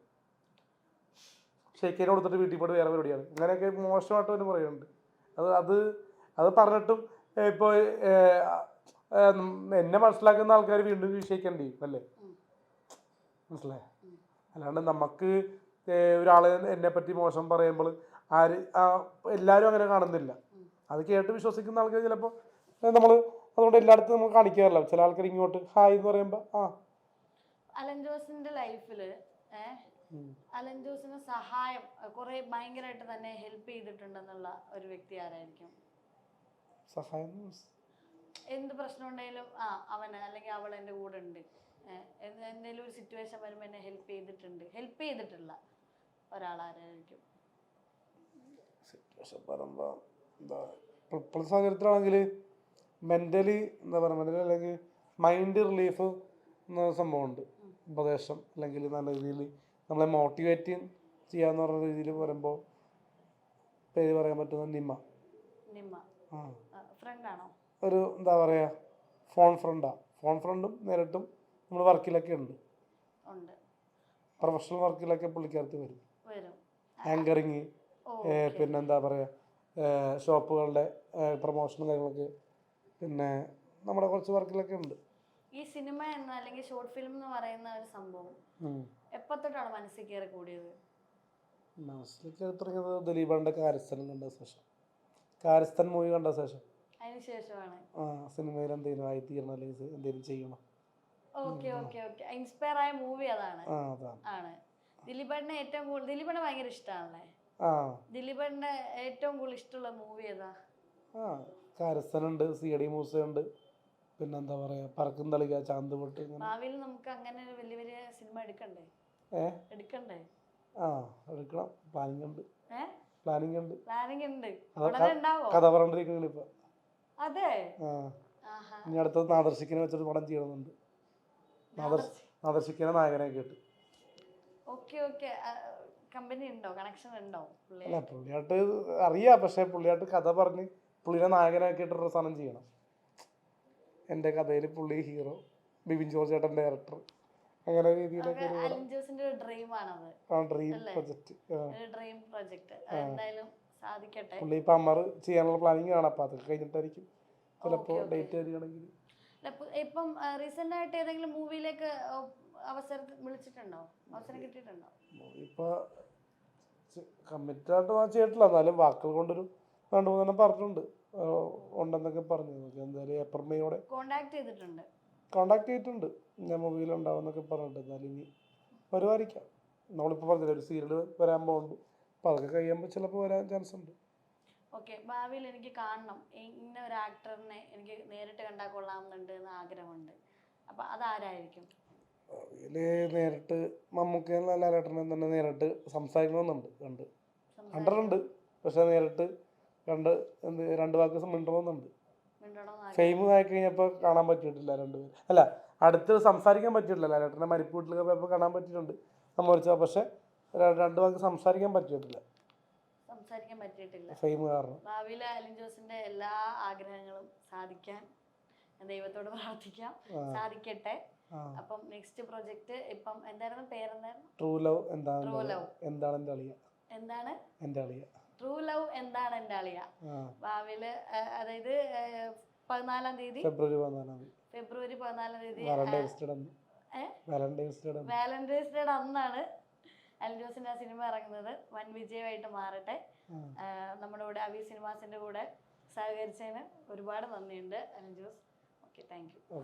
[SPEAKER 4] ഷെയ്ക്കാൻ കൊടുത്തിട്ട് വീട്ടിൽ പോയിട്ട് വേറെ പരിപാടിയാണ്, അങ്ങനെയൊക്കെ മോശമായിട്ട് തന്നെ പറയുന്നുണ്ട്. അത് പറഞ്ഞിട്ടും ഇപ്പോൾ എന്നെ മനസ്സിലാക്കുന്ന ആൾക്കാർ വീണ്ടും ഷെയ്ക്കേണ്ടി ചെയ്യും അല്ലേ, മനസ്സിലായ. അല്ലാണ്ട് നമുക്ക് ഒരാളെ എന്നെ പറ്റി മോശം പറയുമ്പോൾ എല്ലാവരും അങ്ങനെ കാണുന്നില്ല. അത് കേട്ട് വിശ്വസിക്കുന്ന ആൾക്കാർ ചിലപ്പോൾ നമ്മൾ അതുകൊണ്ട് എല്ലായിടത്തും നമ്മൾ കാണിക്കാറില്ല. ചില ആൾക്കാർ ഇങ്ങോട്ട് ഹായ് എന്ന് പറയുമ്പോൾ
[SPEAKER 3] അലൻ ജോസിന്റെ ലൈഫില് അലൻ ജോസിന് സഹായം കുറെ ഭയങ്കരമായിട്ട് തന്നെ ഹെൽപ്പ് ചെയ്തിട്ടുണ്ടെന്നുള്ള ഒരു വ്യക്തി ആരായിരിക്കും?
[SPEAKER 4] സഹായം
[SPEAKER 3] എന്ത് പ്രശ്നം ഉണ്ടെങ്കിലും അവന് അല്ലെങ്കിൽ അവൾ എൻ്റെ കൂടെ ഉണ്ട്, എന്തെങ്കിലും ഒരു സിറ്റുവേഷൻ വരുമ്പോൾ എന്നെ ഹെൽപ്പ് ചെയ്തിട്ടുള്ള ഒരാളാരായിരിക്കും?
[SPEAKER 4] സിറ്റുവേഷൻ പറയുമ്പോൾ എന്താ ഇപ്പോഴത്തെ സാഹചര്യത്തിലാണെങ്കിൽ മെൻ്റലി എന്താ പറയുക, മെൻ്റലി അല്ലെങ്കിൽ മൈൻഡ് റിലീഫ് എന്ന സംഭവമുണ്ട്. ഉപദേശം അല്ലെങ്കിൽ നല്ല രീതിയിൽ നമ്മളെ മോട്ടിവേറ്റ് ചെയ്യാന്ന് പറഞ്ഞ രീതിയിൽ വരുമ്പോൾ പേര് പറയാൻ പറ്റുന്ന നിമ്മ ഒരു എന്താ പറയുക ഫോൺ ഫ്രണ്ടും നേരിട്ടും നമ്മൾ വർക്കിലൊക്കെ ഉണ്ട്. പ്രൊഫഷണൽ വർക്കിലൊക്കെ പുള്ളിക്കാരത്ത് വരും. ആങ്കറിങ് പിന്നെന്താ പറയുക ഷോപ്പുകളുടെ പ്രൊമോഷനും കാര്യങ്ങളൊക്കെ, പിന്നെ നമ്മുടെ കുറച്ച് വർക്കിലൊക്കെ ഉണ്ട്.
[SPEAKER 3] ഈ സിനിമ എന്ന അല്ലെങ്കിൽ ഷോർട്ട് ഫിലിം എന്ന് പറയുന്ന ഒരു സംഭവം എപ്പോ തൊട്ടാണ് മനസ്സിൽ കയറി കൂടിയത്?
[SPEAKER 4] മനസ്സിൽ കയറി തുടങ്ങിയത് ദിലീപന്റെ കാരിസ്ഥൻ കണ്ട ശേഷം, കാരിസ്ഥൻ മൂവി കണ്ട ശേഷം.
[SPEAKER 3] അതിനുശേഷമാണ്
[SPEAKER 4] സിനിമയിൽ എന്തെങ്കിലും ആയി തീരണം അല്ലെങ്കിൽ എന്തെങ്കിലും ചെയ്യണം.
[SPEAKER 3] Okay okay okay. ഇൻസ്പയർ ആയ മൂവി അതാണ്. ആണ് ദിലീപേട്ടനെ ഏറ്റവും കൂടുതൽ ദിലീപേട്ടനെ ഭയങ്കര ഇഷ്ടമാണല്ലേ? ദിലീപേട്ടന്റെ ഏറ്റവും കൂടുതൽ ഇഷ്ടമുള്ള മൂവി ഏതാ?
[SPEAKER 4] കാരസ്ഥനുണ്ട്, CID മൂസയുണ്ട്, പിന്നെന്താ പറയാ പറക്കും തളിക, ചാന്ത് പൊട്ട്.
[SPEAKER 3] ഭാവിയിൽ നമുക്ക് അങ്ങനെ ഒരു വലിയ വലിയ സിനിമ എടുക്കണ്ടേ? എടുക്കണ്ടേ?
[SPEAKER 4] എടുക്കണം. പ്ലാനിങ് ഉണ്ട്.
[SPEAKER 3] പ്ലാനിങ് ഉണ്ട്. ഉടനെ ഉണ്ടാവോ?
[SPEAKER 4] കഥ പറഞ്ഞിരിക്കുന്നു ഇപ്പൊ.
[SPEAKER 3] അതെ.
[SPEAKER 4] ഇനി അടുത്തത് നാദർശിക്കിനെ വെച്ചിട്ട് പടം ചെയ്യണമെന്നുണ്ട്. നാദർശിക്കിനെ നായകനെ കേട്ട്.
[SPEAKER 3] Okay okay. കമ്പനി ഉണ്ടോ, കണക്ഷൻ ഉണ്ടോ?
[SPEAKER 4] അല്ല പുള്ളിയായിട്ട് അറിയാം, പക്ഷെ പുള്ളിയായിട്ട് കഥ പറഞ്ഞ് പുള്ളിനെ നായകനാക്കിയിട്ടൊരു സാധനം ചെയ്യണം. എൻ്റെ കഥയിൽ പുള്ളി ഹീറോ, ബിബിൻ ജോർജ് ചേട്ടൻ ഡയറക്ടർ, അങ്ങനെ രീതിയിലൊക്കെ
[SPEAKER 3] ഡ്രീം പ്രൊജക്ട് എന്തായാലും സാധിക്കട്ടെ.
[SPEAKER 4] പുള്ളി ഇപ്പൊ അമർ ചെയ്യാനുള്ള പ്ലാനിങ് ആണ്. അപ്പൊ അതൊക്കെ കഴിഞ്ഞിട്ടായിരിക്കും ചിലപ്പോ ഡേറ്റ് വരികയാണെങ്കിൽ.
[SPEAKER 3] ഇപ്പം റീസെന്റ് ആയിട്ട് ഏതെങ്കിലും മൂവിയിലേക്ക് അവസരം വിളിച്ചിട്ടുണ്ടോ? അവസരം കിട്ടിയിട്ടുണ്ടോ?
[SPEAKER 4] ഇപ്പൊ കമ്മിറ്റ് ആയിട്ട് ചെയ്തിട്ടില്ല, എന്നാലും വാക്കുകൾ കൊണ്ടൊരു 2-3 പറഞ്ഞിട്ടുണ്ട്, ഉണ്ടെന്നൊക്കെ പറഞ്ഞു. എന്തായാലും ഏപ്രിൽ മെയ്യോടെ കോണ്ടാക്ട് ചെയ്തിട്ടുണ്ട്. ഞാൻ മൂവിയിൽ ഉണ്ടാവുമെന്നൊക്കെ പറഞ്ഞിട്ട്. എന്നാലും ഇനി വരുമായിരിക്കാം. നമ്മളിപ്പോൾ പറഞ്ഞില്ല ഒരു സീരിയൽ വരാൻ പോകുന്നുണ്ട്. അപ്പോൾ അതൊക്കെ കഴിയുമ്പോൾ ചിലപ്പോൾ വരാൻ ചാൻസ് ഉണ്ട്.
[SPEAKER 3] ഓക്കെ. ഭാവിയിൽ എനിക്ക് കാണണം, ഇന്ന ഒരു ആക്ടറിനെ എനിക്ക് നേരിട്ട് കണ്ടാൽ കൊള്ളാമെന്നുണ്ട് എന്ന് ആഗ്രഹമുണ്ട്. അപ്പം അതാരായിരിക്കും?
[SPEAKER 4] ഭാവിയിൽ നേരിട്ട് മമ്മൂക്കയും ലാലേട്ടനെ തന്നെ നേരിട്ട് സംസാരിക്കണമെന്നുണ്ട്. കണ്ടിട്ടുണ്ട്, പക്ഷെ നേരിട്ട് കണ്ട് രണ്ട് വാക്ക് മിണ്ടണമെന്നുണ്ട്. ഫെയിം ആയി കഴിഞ്ഞപ്പോൾ കാണാൻ പറ്റിയിട്ടില്ല രണ്ടുപേരും. അല്ല, അടുത്ത് സംസാരിക്കാൻ പറ്റിയിട്ടില്ല. ലാലേട്ടൻ്റെ മരിപ്പ് വീട്ടിലൊക്കെ പോയപ്പോൾ കാണാൻ പറ്റിയിട്ടുണ്ട് സംഭവിച്ചത്, പക്ഷെ 2 വാക്ക് സംസാരിക്കാൻ പറ്റിയിട്ടില്ല. ഫെയിം കാരണം.
[SPEAKER 3] ഭാവിയിൽ അലിൻ ജോസിന്റെ എല്ലാ ആഗ്രഹങ്ങളും സാധിക്കാൻ ദൈവത്തോട് പ്രാർത്ഥിക്കാം, സാധിക്കട്ടെ. അപ്പം നെക്സ്റ്റ് പ്രൊജക്ട് ഇപ്പം എന്തായിരുന്നു, പേരെന്തായിരുന്നു?
[SPEAKER 4] ട്രൂ ലവ് എന്താണ് എൻ്റെ അളിയ.
[SPEAKER 3] എന്താണ്
[SPEAKER 4] എൻ്റെ അളിയ?
[SPEAKER 3] ട്രൂ ലവ് എന്താണ് എൻ്റെ അളിയ. ഭാവിയില് അതായത് 14-ാം തീയതി ഫെബ്രുവരി 14-ാം തീയതി വാലന്റൈൻസ് ഡേ അന്നാണ് അലിൻ ജോസിന്റെ ആ സിനിമ ഇറങ്ങുന്നത്. വൻ വിജയമായിട്ട് മാറട്ടെ. നമ്മുടെ കൂടെ അവി സിനിമാസിന്റെ കൂടെ സഹകരിച്ചതിന് ഒരുപാട് നന്ദിയുണ്ട് Alin Jose. Okay, thank you.